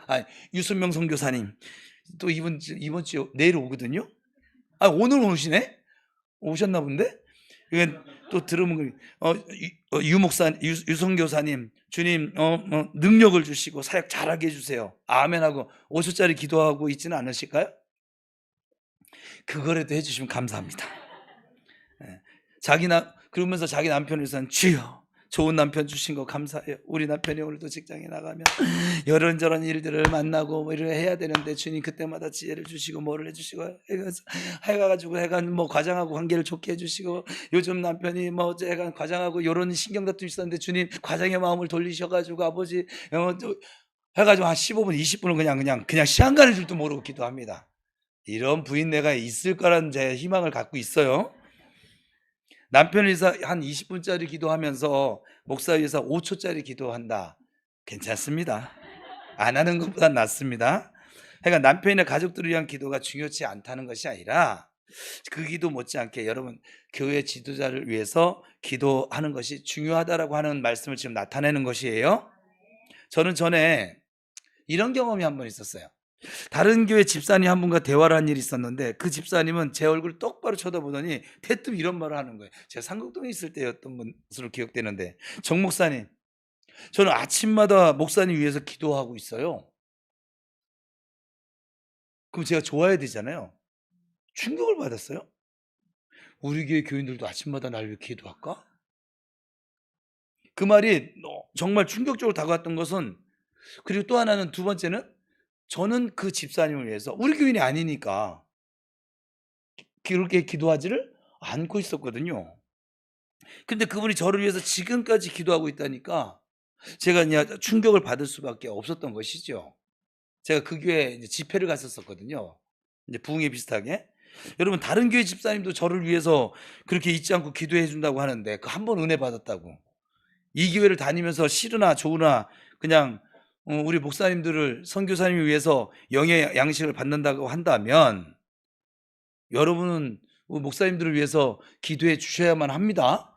유순명 선교사님, 또 이번 주 내일 오거든요. 오늘 오시네? 오셨나 본데? 이건 또 들으면 유 목사, 유 선교사님, 주님 능력을 주시고 사역 잘하게 해주세요. 아멘하고 5초짜리 기도하고 있지는 않으실까요? 그거라도 해주시면 감사합니다. 그러면서 자기 남편을 위해서는 주여, 좋은 남편 주신 거 감사해요. 우리 남편이 오늘도 직장에 나가면 이런저런 일들을 만나고 뭐 이런 해야 되는데 주님 그때마다 지혜를 주시고 뭐를 해주시고 해가지고 해간 뭐 과장하고 관계를 좋게 해주시고, 요즘 남편이 뭐 해간 과장하고 이런 신경 다툼 있었는데 주님 과장의 마음을 돌리셔가지고 아버지 해가지고 한 15분 20분을 그냥 시간 가는 줄도 모르고 기도합니다. 이런 부인 내가 있을 거라는 제 희망을 갖고 있어요. 남편을 위해서 한 20분짜리 기도하면서 목사 위해서 5초짜리 기도한다. 괜찮습니다. 안 하는 것보다 낫습니다. 그러니까 남편이나 가족들을 위한 기도가 중요치 않다는 것이 아니라 그 기도 못지않게 여러분 교회 지도자를 위해서 기도하는 것이 중요하다라고 하는 말씀을 지금 나타내는 것이에요. 저는 전에 이런 경험이 한 번 있었어요. 다른 교회 집사님 한 분과 대화를 한 일이 있었는데, 그 집사님은 제 얼굴을 똑바로 쳐다보더니 대뜸 이런 말을 하는 거예요. 제가 상국동에 있을 때였던 것으로 기억되는데, 정 목사님, 저는 아침마다 목사님 위해서 기도하고 있어요. 그럼 제가 좋아야 되잖아요. 충격을 받았어요. 우리 교회 교인들도 아침마다 날 위해 기도할까? 그 말이 정말 충격적으로 다가왔던 것은, 그리고 또 하나는, 두 번째는 저는 그 집사님을 위해서, 우리 교인이 아니니까 그렇게 기도하지를 않고 있었거든요. 근데 그분이 저를 위해서 지금까지 기도하고 있다니까 제가 그냥 충격을 받을 수밖에 없었던 것이죠. 제가 그 교회 이제 집회를 갔었거든요. 이제 부흥회 비슷하게. 여러분, 다른 교회 집사님도 저를 위해서 그렇게 잊지 않고 기도해 준다고 하는데, 그 한 번 은혜 받았다고. 이 교회를 다니면서 싫으나 좋으나 그냥 우리 목사님들을, 선교사님을 위해서 영의 양식을 받는다고 한다면 여러분은 목사님들을 위해서 기도해 주셔야만 합니다.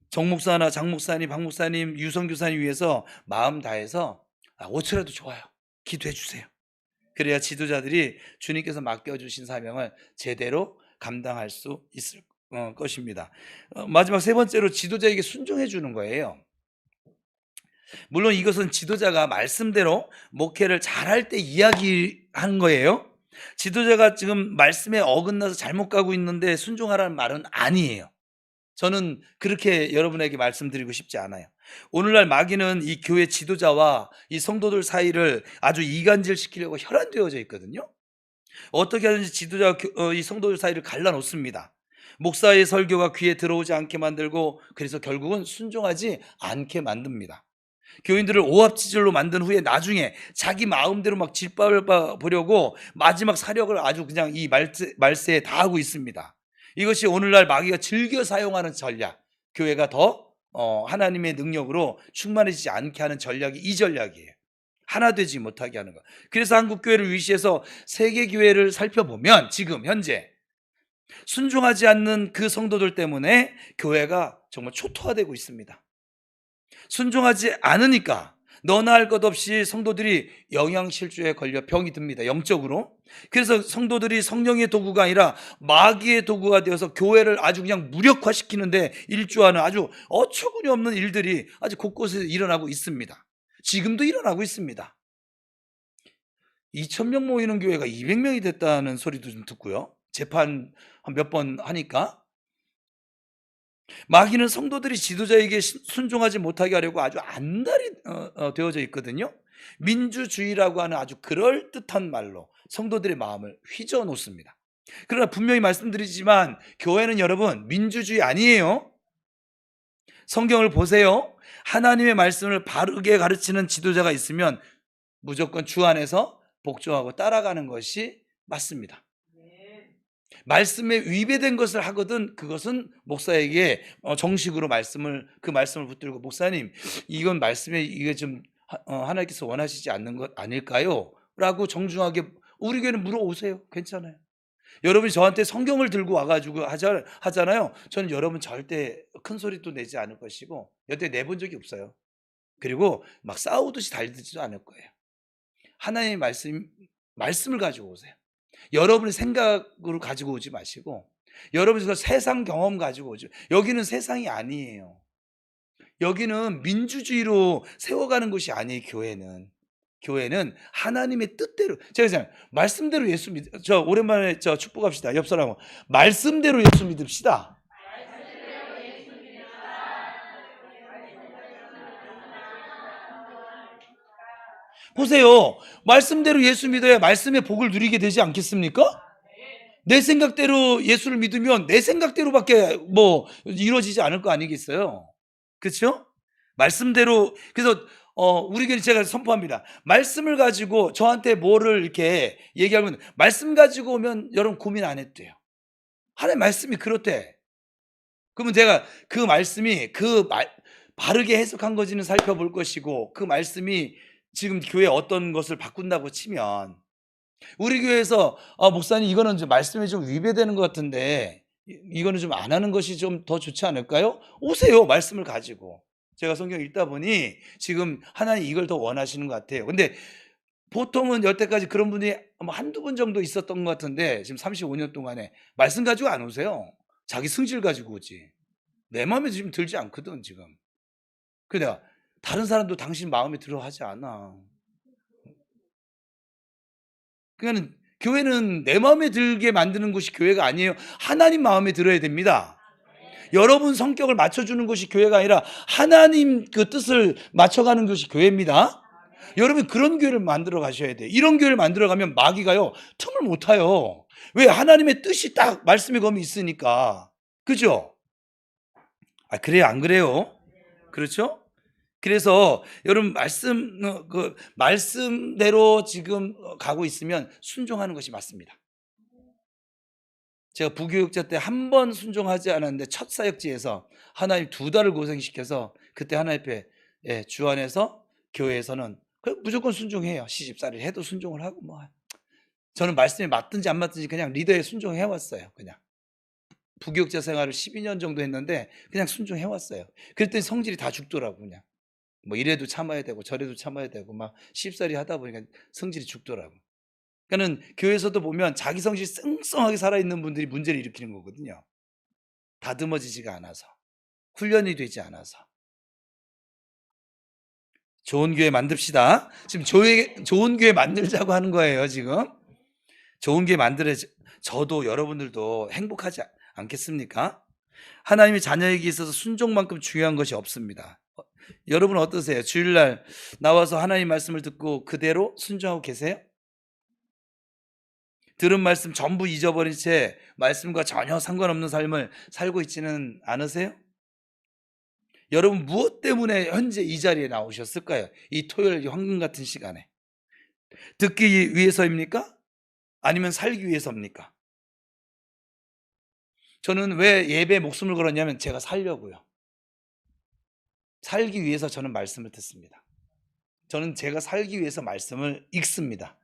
정 목사나 장 목사님, 박 목사님, 유선 교사님 위해서 마음 다해서 5초라도 좋아요. 기도해 주세요. 그래야 지도자들이 주님께서 맡겨주신 사명을 제대로 감당할 수 있을 것입니다. 마지막 세 번째로 지도자에게 순종해 주는 거예요. 물론 이것은 지도자가 말씀대로 목회를 잘할 때 이야기하는 거예요. 지도자가 지금 말씀에 어긋나서 잘못 가고 있는데 순종하라는 말은 아니에요. 저는 그렇게 여러분에게 말씀드리고 싶지 않아요. 오늘날 마귀는 이 교회 지도자와 이 성도들 사이를 아주 이간질시키려고 혈안되어져 있거든요. 어떻게 하든지 지도자와 이 성도들 사이를 갈라놓습니다. 목사의 설교가 귀에 들어오지 않게 만들고, 그래서 결국은 순종하지 않게 만듭니다. 교인들을 오합지졸로 만든 후에 나중에 자기 마음대로 막 짓밟아 보려고 마지막 사력을 아주 그냥 이 말세에 다 하고 있습니다. 이것이 오늘날 마귀가 즐겨 사용하는 전략, 교회가 더 하나님의 능력으로 충만해지지 않게 하는 전략이 이 전략이에요. 하나 되지 못하게 하는 것. 그래서 한국교회를 위시해서 세계교회를 살펴보면 지금 현재 순종하지 않는 그 성도들 때문에 교회가 정말 초토화되고 있습니다. 순종하지 않으니까 너나 할 것 없이 성도들이 영양실조에 걸려 병이 듭니다. 영적으로. 그래서 성도들이 성령의 도구가 아니라 마귀의 도구가 되어서 교회를 아주 그냥 무력화시키는데 일조하는 아주 어처구니 없는 일들이 아주 곳곳에서 일어나고 있습니다. 지금도 일어나고 있습니다. 2,000명 모이는 교회가 200명이 됐다는 소리도 좀 듣고요. 재판 한 몇 번 하니까. 마귀는 성도들이 지도자에게 순종하지 못하게 하려고 아주 안달이 되어져 있거든요. 민주주의라고 하는 아주 그럴듯한 말로 성도들의 마음을 휘저어 놓습니다. 그러나 분명히 말씀드리지만 교회는 여러분 민주주의 아니에요. 성경을 보세요. 하나님의 말씀을 바르게 가르치는 지도자가 있으면 무조건 주 안에서 복종하고 따라가는 것이 맞습니다. 말씀에 위배된 것을 하거든 그것은 목사에게 정식으로 그 말씀을 붙들고 목사님 이건 말씀에 이게 좀 하나님께서 원하시지 않는 것 아닐까요? 라고 정중하게 우리 교회는 물어오세요. 괜찮아요. 여러분이 저한테 성경을 들고 와가지고 하잖아요. 저는 여러분 절대 큰 소리도 내지 않을 것이고 여태 내본 적이 없어요. 그리고 막 싸우듯이 달리지도 않을 거예요. 하나님의 말씀을 가지고 오세요. 여러분의 생각으로 가지고 오지 마시고 여러분이 세상 경험 가지고 오죠. 여기는 세상이 아니에요. 여기는 민주주의로 세워가는 곳이 아니에요. 교회는 하나님의 뜻대로 제가 그냥 말씀대로 예수 오랜만에 축복합시다. 옆 사람은 말씀대로 예수 믿읍시다. 보세요. 말씀대로 예수 믿어야 말씀의 복을 누리게 되지 않겠습니까? 내 생각대로 예수를 믿으면 내 생각대로밖에 이루어지지 않을 거 아니겠어요? 그렇죠? 말씀대로 그래서 우리 교회 제가 선포합니다. 말씀을 가지고 저한테 뭐를 이렇게 얘기하면 말씀 가지고 오면 여러분 고민 안 해도 돼요. 하나님 말씀이 그렇대. 그러면 제가 그 말씀이 바르게 해석한 것인지는 살펴볼 것이고 그 말씀이 지금 교회 어떤 것을 바꾼다고 치면 우리 교회에서 목사님 이거는 좀 말씀에 좀 위배되는 것 같은데 이거는 좀 안 하는 것이 좀 더 좋지 않을까요? 오세요. 말씀을 가지고. 제가 성경 읽다 보니 지금 하나님 이걸 더 원하시는 것 같아요. 근데 보통은 여태까지 그런 분이 한두 분 정도 있었던 것 같은데 지금 35년 동안에 말씀 가지고 안 오세요. 자기 승질 가지고 오지. 내 마음에 지금 들지 않거든 지금. 그래 내가 다른 사람도 당신 마음에 들어 하지 않아. 그러니까 교회는 내 마음에 들게 만드는 것이 교회가 아니에요. 하나님 마음에 들어야 됩니다. 여러분 성격을 맞춰주는 것이 교회가 아니라 하나님 그 뜻을 맞춰가는 것이 교회입니다. 여러분 그런 교회를 만들어 가셔야 돼요. 이런 교회를 만들어 가면 마귀가요 틈을 못 타요. 왜? 하나님의 뜻이 딱 말씀에 검이 있으니까. 그죠? 그래요? 안 그래요? 그렇죠? 그래서 여러분 말씀대로 지금 가고 있으면 순종하는 것이 맞습니다. 제가 부교육자 때 한 번 순종하지 않았는데 첫 사역지에서 하나님 2달을 고생시켜서 그때 하나님 앞에 주 안에서 교회에서는 무조건 순종해요. 시집살이를 해도 순종을 하고 저는 말씀에 맞든지 안 맞든지 그냥 리더에 순종해 왔어요. 그냥 부교육자 생활을 12년 정도 했는데 그냥 순종해 왔어요. 그랬더니 성질이 다 죽더라고. 그냥 이래도 참아야 되고 저래도 참아야 되고 시집살이 하다 보니까 성질이 죽더라고. 그러니까는 교회에서도 보면 자기 성실 쌩쌩하게 살아있는 분들이 문제를 일으키는 거거든요. 다듬어지지가 않아서 훈련이 되지 않아서. 좋은 교회 만듭시다. 지금 좋은 교회 만들자고 하는 거예요. 지금 좋은 교회 만들어야지 저도 여러분들도 행복하지 않겠습니까? 하나님의 자녀에게 있어서 순종만큼 중요한 것이 없습니다. 여러분 어떠세요? 주일날 나와서 하나님 말씀을 듣고 그대로 순종하고 계세요? 들은 말씀 전부 잊어버린 채 말씀과 전혀 상관없는 삶을 살고 있지는 않으세요? 여러분 무엇 때문에 현재 이 자리에 나오셨을까요? 이 토요일 황금 같은 시간에 듣기 위해서입니까? 아니면 살기 위해서입니까? 저는 왜 예배에 목숨을 걸었냐면 제가 살려고요. 살기 위해서 저는 말씀을 듣습니다. 저는 제가 살기 위해서 말씀을 읽습니다.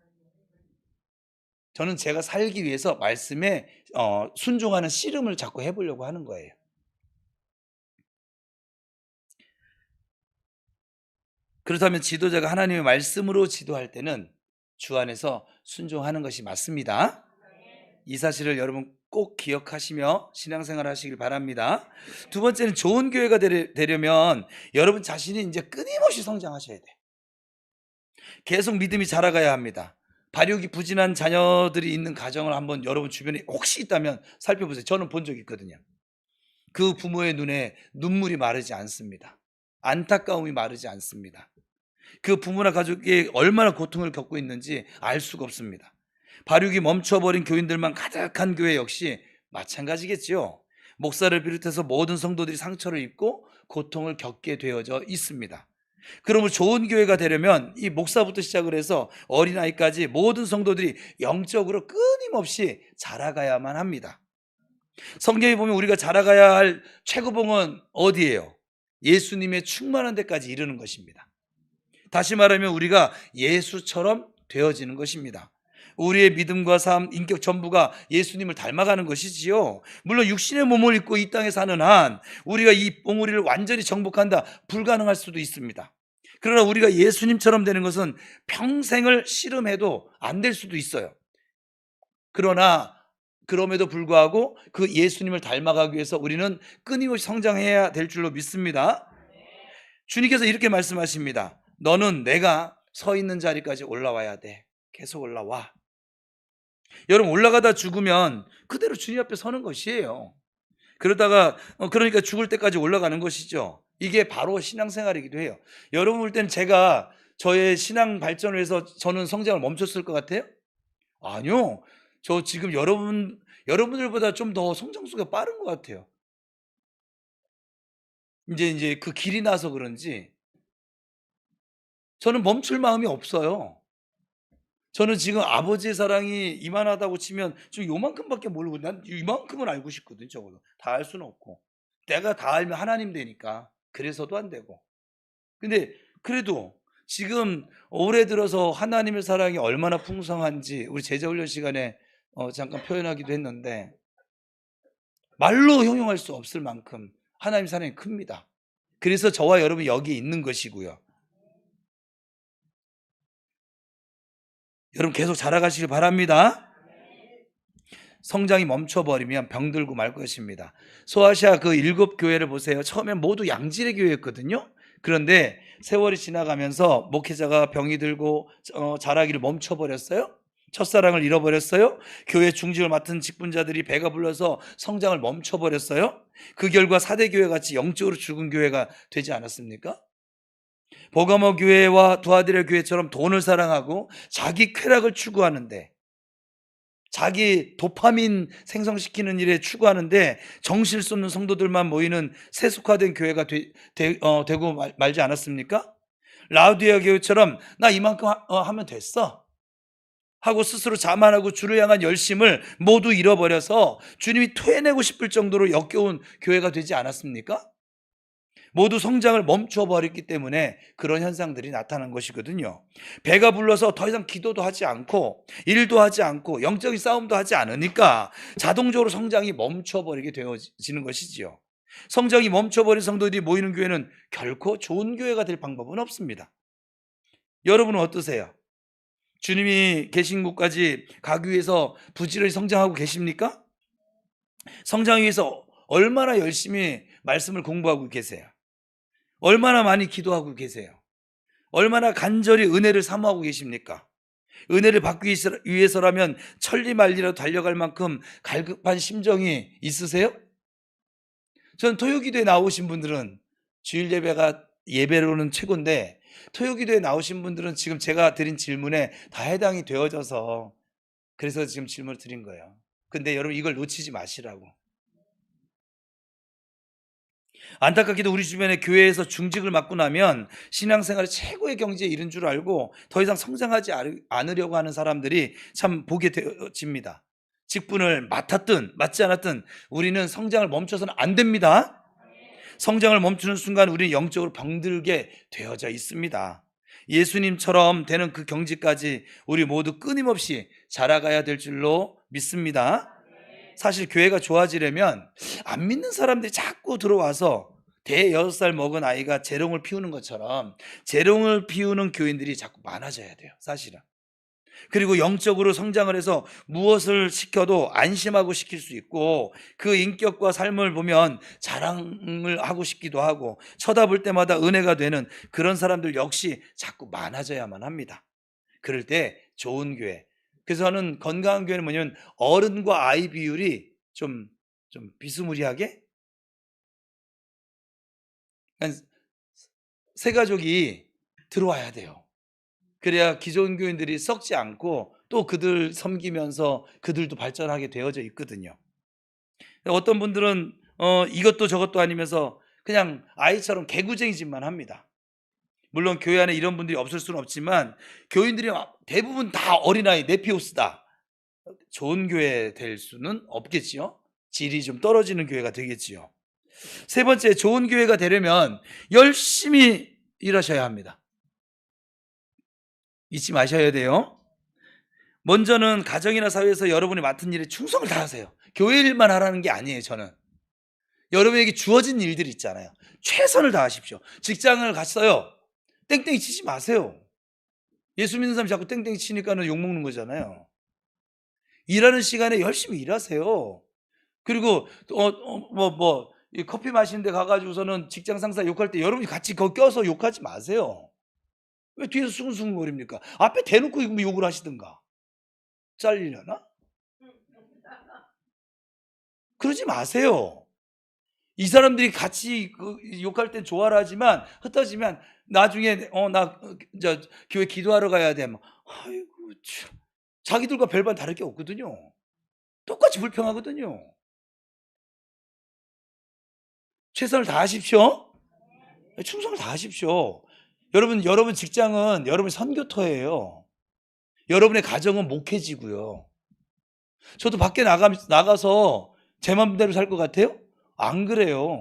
저는 제가 살기 위해서 말씀에 순종하는 씨름을 자꾸 해보려고 하는 거예요. 그렇다면 지도자가 하나님의 말씀으로 지도할 때는 주 안에서 순종하는 것이 맞습니다. 이 사실을 여러분 꼭 기억하시며 신앙생활 하시길 바랍니다. 두 번째는 좋은 교회가 되려면 여러분 자신이 이제 끊임없이 성장하셔야 돼요. 계속 믿음이 자라가야 합니다. 발육이 부진한 자녀들이 있는 가정을 한번 여러분 주변에 혹시 있다면 살펴보세요. 저는 본 적이 있거든요. 그 부모의 눈에 눈물이 마르지 않습니다. 안타까움이 마르지 않습니다. 그 부모나 가족이 얼마나 고통을 겪고 있는지 알 수가 없습니다. 발육이 멈춰버린 교인들만 가득한 교회 역시 마찬가지겠지요. 목사를 비롯해서 모든 성도들이 상처를 입고 고통을 겪게 되어져 있습니다. 그러면 좋은 교회가 되려면 이 목사부터 시작을 해서 어린아이까지 모든 성도들이 영적으로 끊임없이 자라가야만 합니다. 성경에 보면 우리가 자라가야 할 최고봉은 어디예요? 예수님의 충만한 데까지 이르는 것입니다. 다시 말하면 우리가 예수처럼 되어지는 것입니다. 우리의 믿음과 삶, 인격 전부가 예수님을 닮아가는 것이지요. 물론 육신의 몸을 입고 이 땅에 사는 한 우리가 이 봉우리를 완전히 정복한다 불가능할 수도 있습니다. 그러나 우리가 예수님처럼 되는 것은 평생을 씨름해도 안 될 수도 있어요. 그러나 그럼에도 불구하고 그 예수님을 닮아가기 위해서 우리는 끊임없이 성장해야 될 줄로 믿습니다. 주님께서 이렇게 말씀하십니다. 너는 내가 서 있는 자리까지 올라와야 돼. 계속 올라와. 여러분, 올라가다 죽으면 그대로 주님 앞에 서는 것이에요. 그러니까 죽을 때까지 올라가는 것이죠. 이게 바로 신앙생활이기도 해요. 여러분 볼 때는 제가 저의 신앙 발전을 해서 저는 성장을 멈췄을 것 같아요? 아니요. 저 지금 여러분들보다 좀 더 성장수가 빠른 것 같아요. 이제 그 길이 나서 그런지 저는 멈출 마음이 없어요. 저는 지금 아버지의 사랑이 이만하다고 치면 좀 요만큼밖에 모르고 난 이만큼은 알고 싶거든. 적어도 다 알 수는 없고 내가 다 알면 하나님 되니까 그래서도 안 되고. 근데 그래도 지금 올해 들어서 하나님의 사랑이 얼마나 풍성한지 우리 제자훈련 시간에 잠깐 표현하기도 했는데 말로 형용할 수 없을 만큼 하나님 사랑이 큽니다. 그래서 저와 여러분이 여기 있는 것이고요. 여러분 계속 자라가시길 바랍니다. 성장이 멈춰버리면 병들고 말 것입니다. 소아시아 그 7교회를 보세요. 처음엔 모두 양질의 교회였거든요. 그런데 세월이 지나가면서 목회자가 병이 들고 자라기를 멈춰버렸어요. 첫사랑을 잃어버렸어요. 교회 중직을 맡은 직분자들이 배가 불러서 성장을 멈춰버렸어요. 그 결과 4대 교회 같이 영적으로 죽은 교회가 되지 않았습니까? 버가모 교회와 두아디라 교회처럼 돈을 사랑하고 자기 쾌락을 추구하는데, 자기 도파민 생성시키는 일에 추구하는데 정신을 쏟는 성도들만 모이는 세속화된 교회가 되고 말지 않았습니까? 라우디아 교회처럼 나 이만큼 하면 됐어 하고 스스로 자만하고 주를 향한 열심을 모두 잃어버려서 주님이 토해내고 싶을 정도로 역겨운 교회가 되지 않았습니까? 모두 성장을 멈춰버렸기 때문에 그런 현상들이 나타난 것이거든요. 배가 불러서 더 이상 기도도 하지 않고 일도 하지 않고 영적인 싸움도 하지 않으니까 자동적으로 성장이 멈춰버리게 되어지는 것이지요. 성장이 멈춰버린 성도들이 모이는 교회는 결코 좋은 교회가 될 방법은 없습니다. 여러분은 어떠세요? 주님이 계신 곳까지 가기 위해서 부지런히 성장하고 계십니까? 성장하기 위해서 얼마나 열심히 말씀을 공부하고 계세요? 얼마나 많이 기도하고 계세요? 얼마나 간절히 은혜를 사모하고 계십니까? 은혜를 받기 위해서라면 천리만리라도 달려갈 만큼 갈급한 심정이 있으세요? 전 토요기도에 나오신 분들은 주일 예배로는 최고인데 토요기도에 나오신 분들은 지금 제가 드린 질문에 다 해당이 되어져서 그래서 지금 질문을 드린 거예요. 근데 여러분 이걸 놓치지 마시라고. 안타깝게도 우리 주변에 교회에서 중직을 맡고 나면 신앙생활의 최고의 경지에 이른 줄 알고 더 이상 성장하지 않으려고 하는 사람들이 참 보게 되어집니다. 직분을 맡았든 맡지 않았든 우리는 성장을 멈춰서는 안 됩니다. 성장을 멈추는 순간 우리는 영적으로 병들게 되어져 있습니다. 예수님처럼 되는 그 경지까지 우리 모두 끊임없이 자라가야 될 줄로 믿습니다. 사실 교회가 좋아지려면 안 믿는 사람들이 자꾸 들어와서 대 6살 먹은 아이가 재롱을 피우는 것처럼 재롱을 피우는 교인들이 자꾸 많아져야 돼요, 사실은. 그리고 영적으로 성장을 해서 무엇을 시켜도 안심하고 시킬 수 있고 그 인격과 삶을 보면 자랑을 하고 싶기도 하고 쳐다볼 때마다 은혜가 되는 그런 사람들 역시 자꾸 많아져야만 합니다. 그럴 때 좋은 교회. 그래서 저는 건강한 교회는 뭐냐면 어른과 아이 비율이 좀 비스무리하게 세 가족이 들어와야 돼요. 그래야 기존 교인들이 썩지 않고 또 그들 섬기면서 그들도 발전하게 되어져 있거든요. 어떤 분들은 이것도 저것도 아니면서 그냥 아이처럼 개구쟁이 짓만 합니다. 물론 교회 안에 이런 분들이 없을 수는 없지만 교인들이 대부분 다 어린아이 네피우스다. 좋은 교회 될 수는 없겠지요. 질이 좀 떨어지는 교회가 되겠지요. 세 번째, 좋은 교회가 되려면 열심히 일하셔야 합니다. 잊지 마셔야 돼요. 먼저는 가정이나 사회에서 여러분이 맡은 일에 충성을 다하세요. 교회 일만 하라는 게 아니에요. 저는 여러분에게 주어진 일들이 있잖아요. 최선을 다하십시오. 직장을 갔어요. 땡땡이 치지 마세요. 예수 믿는 사람이 자꾸 땡땡이 치니까는 욕먹는 거잖아요. 일하는 시간에 열심히 일하세요. 그리고 이 커피 마시는데 가가지고서는 직장 상사 욕할 때 여러분이 같이 거기 껴서 욕하지 마세요. 왜 뒤에서 수근수근거립니까? 앞에 대놓고 욕을 하시든가. 잘리려나? 그러지 마세요. 이 사람들이 같이 욕할 땐 좋아라 하지만 흩어지면 나중에 나 교회 기도하러 가야 돼. 아이고 참. 자기들과 별반 다를 게 없거든요. 똑같이 불평하거든요. 최선을 다하십시오. 충성을 다하십시오. 여러분 직장은 여러분의 선교터예요. 여러분의 가정은 목회지고요. 저도 밖에 나가서 제 맘대로 살 것 같아요? 안 그래요.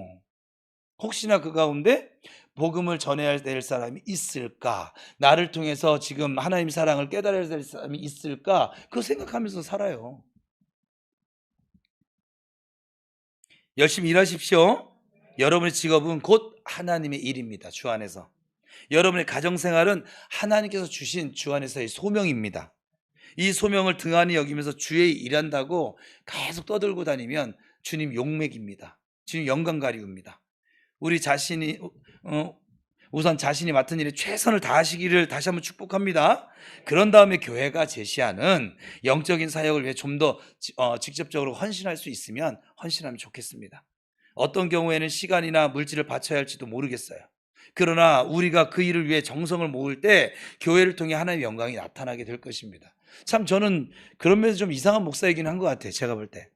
혹시나 그 가운데 복음을 전해야 될 사람이 있을까? 나를 통해서 지금 하나님 사랑을 깨달아야 될 사람이 있을까? 그거 생각하면서 살아요. 열심히 일하십시오. 여러분의 직업은 곧 하나님의 일입니다. 주 안에서. 여러분의 가정생활은 하나님께서 주신 주 안에서의 소명입니다. 이 소명을 등한히 여기면서 주의 일한다고 계속 떠들고 다니면 주님 욕먹입니다. 주님 영광 가리웁니다. 우리 자신이 우선 자신이 맡은 일에 최선을 다하시기를 다시 한번 축복합니다. 그런 다음에 교회가 제시하는 영적인 사역을 위해 좀 더 직접적으로 헌신할 수 있으면 헌신하면 좋겠습니다. 어떤 경우에는 시간이나 물질을 바쳐야 할지도 모르겠어요. 그러나 우리가 그 일을 위해 정성을 모을 때 교회를 통해 하나님의 영광이 나타나게 될 것입니다. 참 저는 그런 면에서 좀 이상한 목사이긴 한 것 같아요. 제가 볼 때.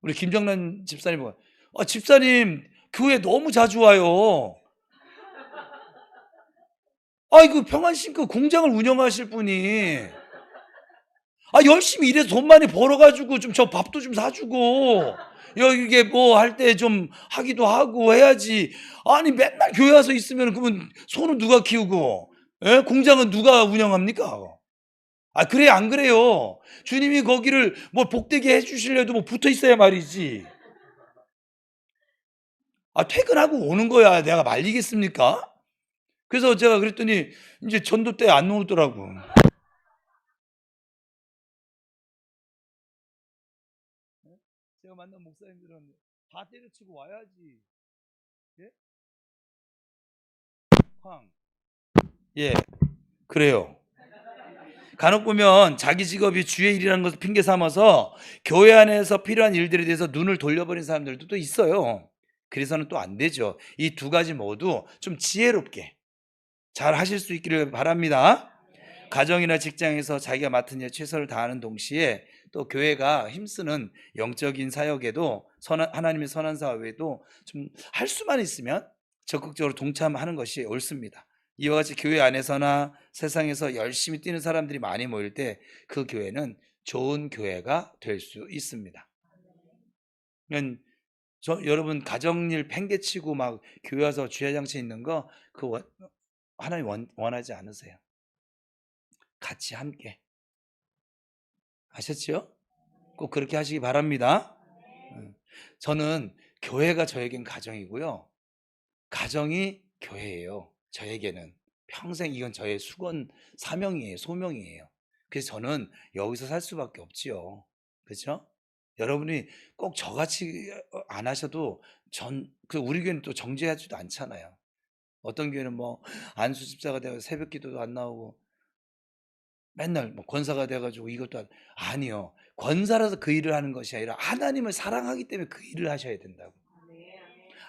우리 김정란 집사님 보고 집사님 교회 너무 자주 와요. 아이고 평안신교 공장을 운영하실 분이 열심히 일해서 돈 많이 벌어가지고 좀 저 밥도 좀 사주고 여기 뭐 할 때 좀 하기도 하고 해야지. 아니 맨날 교회 와서 있으면 그러면 소는 누가 키우고 공장은 누가 운영합니까? 그래 안 그래요? 주님이 거기를 뭐 복되게 해주시려도 뭐 붙어 있어야 말이지. 퇴근하고 오는 거야 내가 말리겠습니까? 그래서 제가 그랬더니 이제 전도 때 안 오더라고. 제가 만난 목사님들은 다 때려치고 와야지. 예? 예, 그래요. 간혹 보면 자기 직업이 주의 일이라는 것을 핑계 삼아서 교회 안에서 필요한 일들에 대해서 눈을 돌려버린 사람들도 또 있어요. 그래서는 또 안 되죠. 이 두 가지 모두 좀 지혜롭게 잘 하실 수 있기를 바랍니다. 가정이나 직장에서 자기가 맡은 일에 최선을 다하는 동시에 또 교회가 힘쓰는 영적인 사역에도 하나님의 선한 사업에도 좀 할 수만 있으면 적극적으로 동참하는 것이 옳습니다. 이와 같이 교회 안에서나 세상에서 열심히 뛰는 사람들이 많이 모일 때 그 교회는 좋은 교회가 될 수 있습니다. 여러분 가정일 팽개치고 막 교회 와서 주야장치 있는 거 그거 하나님 원하지 않으세요. 같이 함께 아셨죠? 꼭 그렇게 하시기 바랍니다. 저는 교회가 저에겐 가정이고요. 가정이 교회예요. 저에게는 평생 이건 저의 수건 사명이에요. 소명이에요. 그래서 저는 여기서 살 수밖에 없지요. 그렇죠? 여러분이 꼭 저같이 안 하셔도 우리 교회는 또 정죄하지도 않잖아요. 어떤 교회는 뭐 안수 집사가 되어 새벽 기도도 안 나오고 맨날 뭐 권사가 돼가지고 이것도 아니요. 권사라서 그 일을 하는 것이 아니라 하나님을 사랑하기 때문에 그 일을 하셔야 된다고.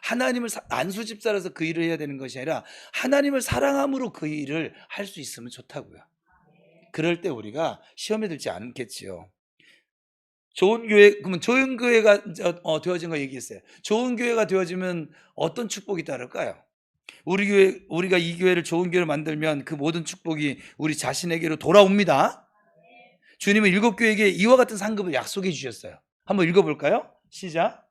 하나님을 안수집사라서 그 일을 해야 되는 것이 아니라 하나님을 사랑함으로 그 일을 할 수 있으면 좋다고요. 그럴 때 우리가 시험에 들지 않겠지요. 좋은 교회, 그러면 좋은 교회가 되어진 거 얘기했어요. 좋은 교회가 되어지면 어떤 축복이 따를까요? 우리가 이 교회를 좋은 교회로 만들면 그 모든 축복이 우리 자신에게로 돌아옵니다. 주님은 7교회에게 이와 같은 상급을 약속해 주셨어요. 한번 읽어볼까요? 시작.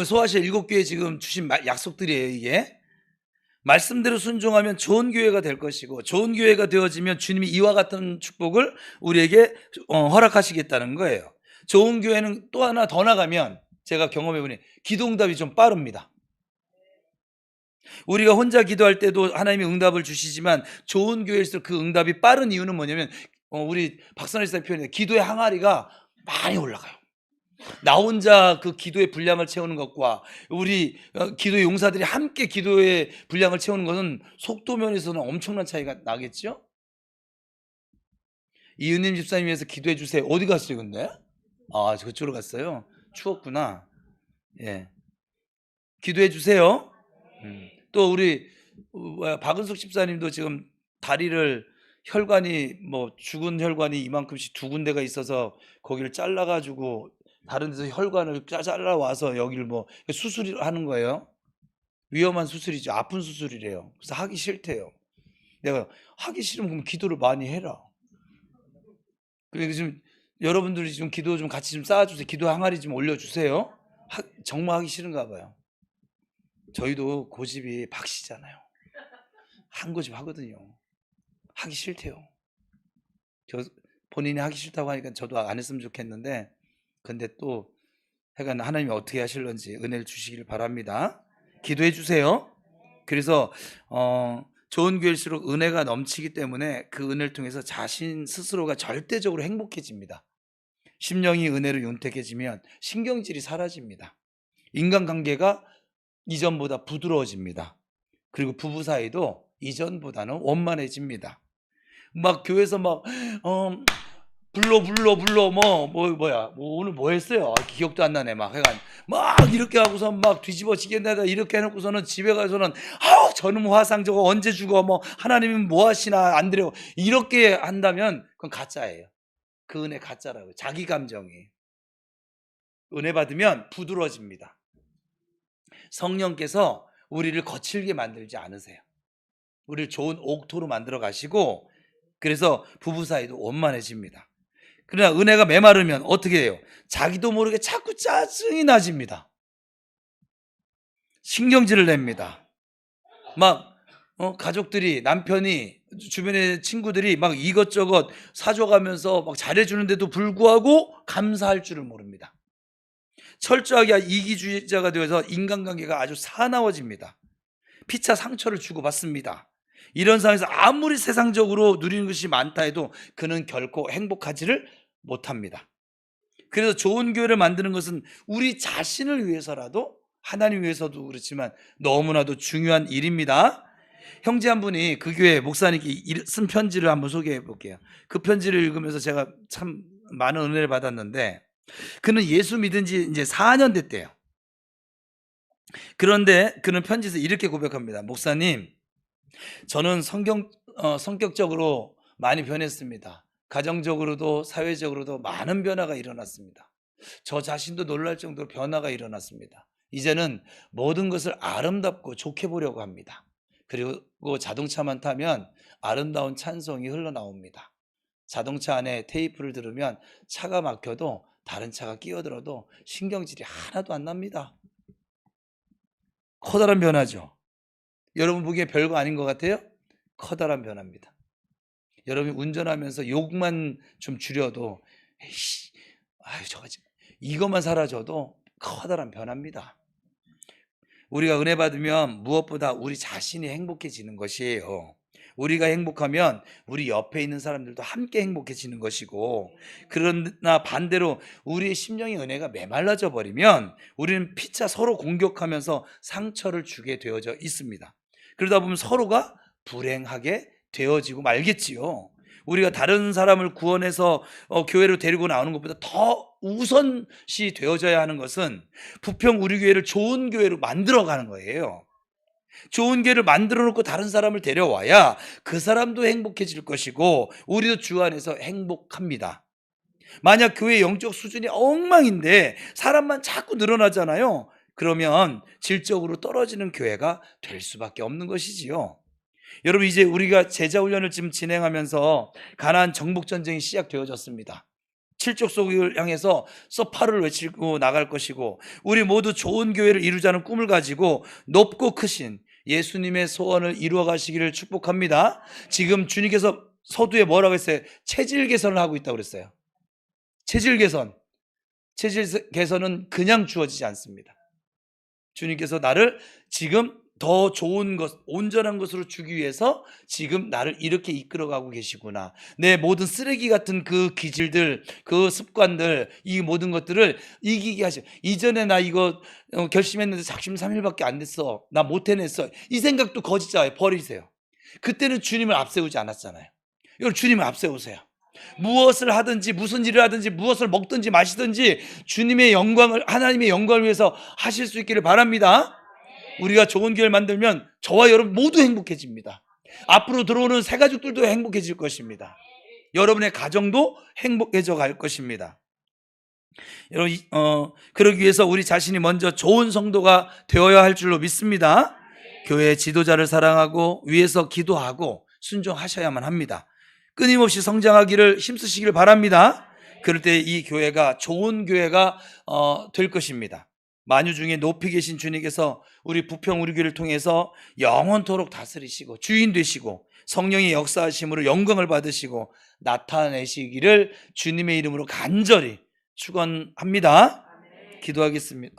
소아시아 7교회 지금 주신 약속들이에요. 이게 말씀대로 순종하면 좋은 교회가 될 것이고, 좋은 교회가 되어지면 주님이 이와 같은 축복을 우리에게 허락하시겠다는 거예요. 좋은 교회는 또 하나 더 나가면 제가 경험해보니 기도응답이 좀 빠릅니다. 우리가 혼자 기도할 때도 하나님이 응답을 주시지만 좋은 교회일수록 그 응답이 빠른 이유는 뭐냐면 우리 박선일 선생님 표현에 기도의 항아리가 많이 올라가요. 나 혼자 그 기도의 분량을 채우는 것과 우리 기도의 용사들이 함께 기도의 분량을 채우는 것은 속도 면에서는 엄청난 차이가 나겠죠? 이은님 집사님 위해서 기도해 주세요. 어디 갔어요 근데? 아, 그쪽으로 갔어요? 추웠구나. 예, 기도해 주세요. 또 우리 박은숙 집사님도 지금 다리를 혈관이 죽은 혈관이 이만큼씩 2군데가 있어서 거기를 잘라가지고 다른 데서 혈관을 잘라와서 여기를 수술을 하는 거예요. 위험한 수술이죠. 아픈 수술이래요. 그래서 하기 싫대요. 내가 하기 싫으면 그럼 기도를 많이 해라. 그래서 지금 여러분들이 좀 기도 좀 같이 좀 쌓아주세요. 기도 항아리 좀 올려주세요. 정말 하기 싫은가 봐요. 저희도 고집이 박씨잖아요. 한 고집 하거든요. 하기 싫대요. 본인이 하기 싫다고 하니까 저도 안 했으면 좋겠는데, 근데 또 하여간 하나님이 어떻게 하실런지 은혜를 주시길 바랍니다. 기도해 주세요. 그래서 좋은 교회일수록 은혜가 넘치기 때문에 그 은혜를 통해서 자신 스스로가 절대적으로 행복해집니다. 심령이 은혜로 윤택해지면 신경질이 사라집니다. 인간관계가 이전보다 부드러워집니다. 그리고 부부 사이도 이전보다는 원만해집니다. 막 교회에서 불러 오늘 뭐 했어요? 기억도 안 나네. 막 이렇게 하고서 막 뒤집어지겠다 이렇게 해놓고서는 집에 가서는 저놈 화상 저거 언제 죽어? 하나님은 뭐 하시나 안 드려. 이렇게 한다면 그건 가짜예요. 그 은혜 가짜라고요. 자기 감정이. 은혜 받으면 부드러워집니다. 성령께서 우리를 거칠게 만들지 않으세요. 우리를 좋은 옥토로 만들어 가시고, 그래서 부부 사이도 원만해집니다. 그러나 은혜가 메마르면 어떻게 해요? 자기도 모르게 자꾸 짜증이 나집니다. 신경질을 냅니다. 가족들이, 남편이, 주변의 친구들이 이것저것 사줘가면서 잘해주는데도 불구하고 감사할 줄을 모릅니다. 철저하게 이기주의자가 되어서 인간관계가 아주 사나워집니다. 피차 상처를 주고받습니다. 이런 상황에서 아무리 세상적으로 누리는 것이 많다 해도 그는 결코 행복하지를 못합니다. 그래서 좋은 교회를 만드는 것은 우리 자신을 위해서라도, 하나님 위해서도 그렇지만 너무나도 중요한 일입니다. 형제 한 분이 그 교회 목사님께 쓴 편지를 한번 소개해 볼게요. 그 편지를 읽으면서 제가 참 많은 은혜를 받았는데, 그는 예수 믿은 지 이제 4년 됐대요. 그런데 그는 편지에서 이렇게 고백합니다. 목사님, 저는 성격적으로 많이 변했습니다. 가정적으로도 사회적으로도 많은 변화가 일어났습니다. 저 자신도 놀랄 정도로 변화가 일어났습니다. 이제는 모든 것을 아름답고 좋게 보려고 합니다. 그리고 자동차만 타면 아름다운 찬송이 흘러나옵니다. 자동차 안에 테이프를 들으면 차가 막혀도 다른 차가 끼어들어도 신경질이 하나도 안 납니다. 커다란 변화죠. 여러분 보기에 별거 아닌 것 같아요? 커다란 변화입니다. 여러분이 운전하면서 욕만 좀 줄여도 이것만 사라져도 커다란 변화입니다. 우리가 은혜 받으면 무엇보다 우리 자신이 행복해지는 것이에요. 우리가 행복하면 우리 옆에 있는 사람들도 함께 행복해지는 것이고, 그러나 반대로 우리의 심령의 은혜가 메말라져 버리면 우리는 피차 서로 공격하면서 상처를 주게 되어져 있습니다. 그러다 보면 서로가 불행하게 되어지고 말겠지요. 우리가 다른 사람을 구원해서 교회로 데리고 나오는 것보다 더 우선시 되어져야 하는 것은 부평 우리 교회를 좋은 교회로 만들어가는 거예요. 좋은 교회를 만들어 놓고 다른 사람을 데려와야 그 사람도 행복해질 것이고 우리도 주 안에서 행복합니다. 만약 교회 영적 수준이 엉망인데 사람만 자꾸 늘어나잖아요. 그러면 질적으로 떨어지는 교회가 될 수밖에 없는 것이지요. 여러분, 이제 우리가 제자훈련을 지금 진행하면서 가나안 정복전쟁이 시작되어졌습니다. 칠족속을 향해서 서파를 외치고 나갈 것이고, 우리 모두 좋은 교회를 이루자는 꿈을 가지고 높고 크신 예수님의 소원을 이루어 가시기를 축복합니다. 지금 주님께서 서두에 뭐라고 했어요? 체질 개선을 하고 있다고 그랬어요. 체질 개선은 그냥 주어지지 않습니다. 주님께서 나를 지금 더 좋은 것, 온전한 것으로 주기 위해서 지금 나를 이렇게 이끌어가고 계시구나. 내 모든 쓰레기 같은 그 기질들, 그 습관들, 이 모든 것들을 이기게 하셔. 이전에 나 이거 결심했는데 작심 3일밖에 안 됐어. 나 못 해냈어. 이 생각도 거짓자예요. 버리세요. 그때는 주님을 앞세우지 않았잖아요. 여러분, 주님을 앞세우세요. 무엇을 하든지, 무슨 일을 하든지, 무엇을 먹든지 마시든지 주님의 영광을, 하나님의 영광을 위해서 하실 수 있기를 바랍니다. 우리가 좋은 교회를 만들면 저와 여러분 모두 행복해집니다. 앞으로 들어오는 새 가족들도 행복해질 것입니다. 여러분의 가정도 행복해져 갈 것입니다. 여러분, 그러기 위해서 우리 자신이 먼저 좋은 성도가 되어야 할 줄로 믿습니다. 교회 지도자를 사랑하고 위에서 기도하고 순종하셔야만 합니다. 끊임없이 성장하기를 힘쓰시기를 바랍니다. 그럴 때 이 교회가 좋은 교회가 될 것입니다. 만유 중에 높이 계신 주님께서 우리 부평 우리 교회를 통해서 영원토록 다스리시고 주인 되시고 성령의 역사하심으로 영광을 받으시고 나타내시기를 주님의 이름으로 간절히 축원합니다. 기도하겠습니다.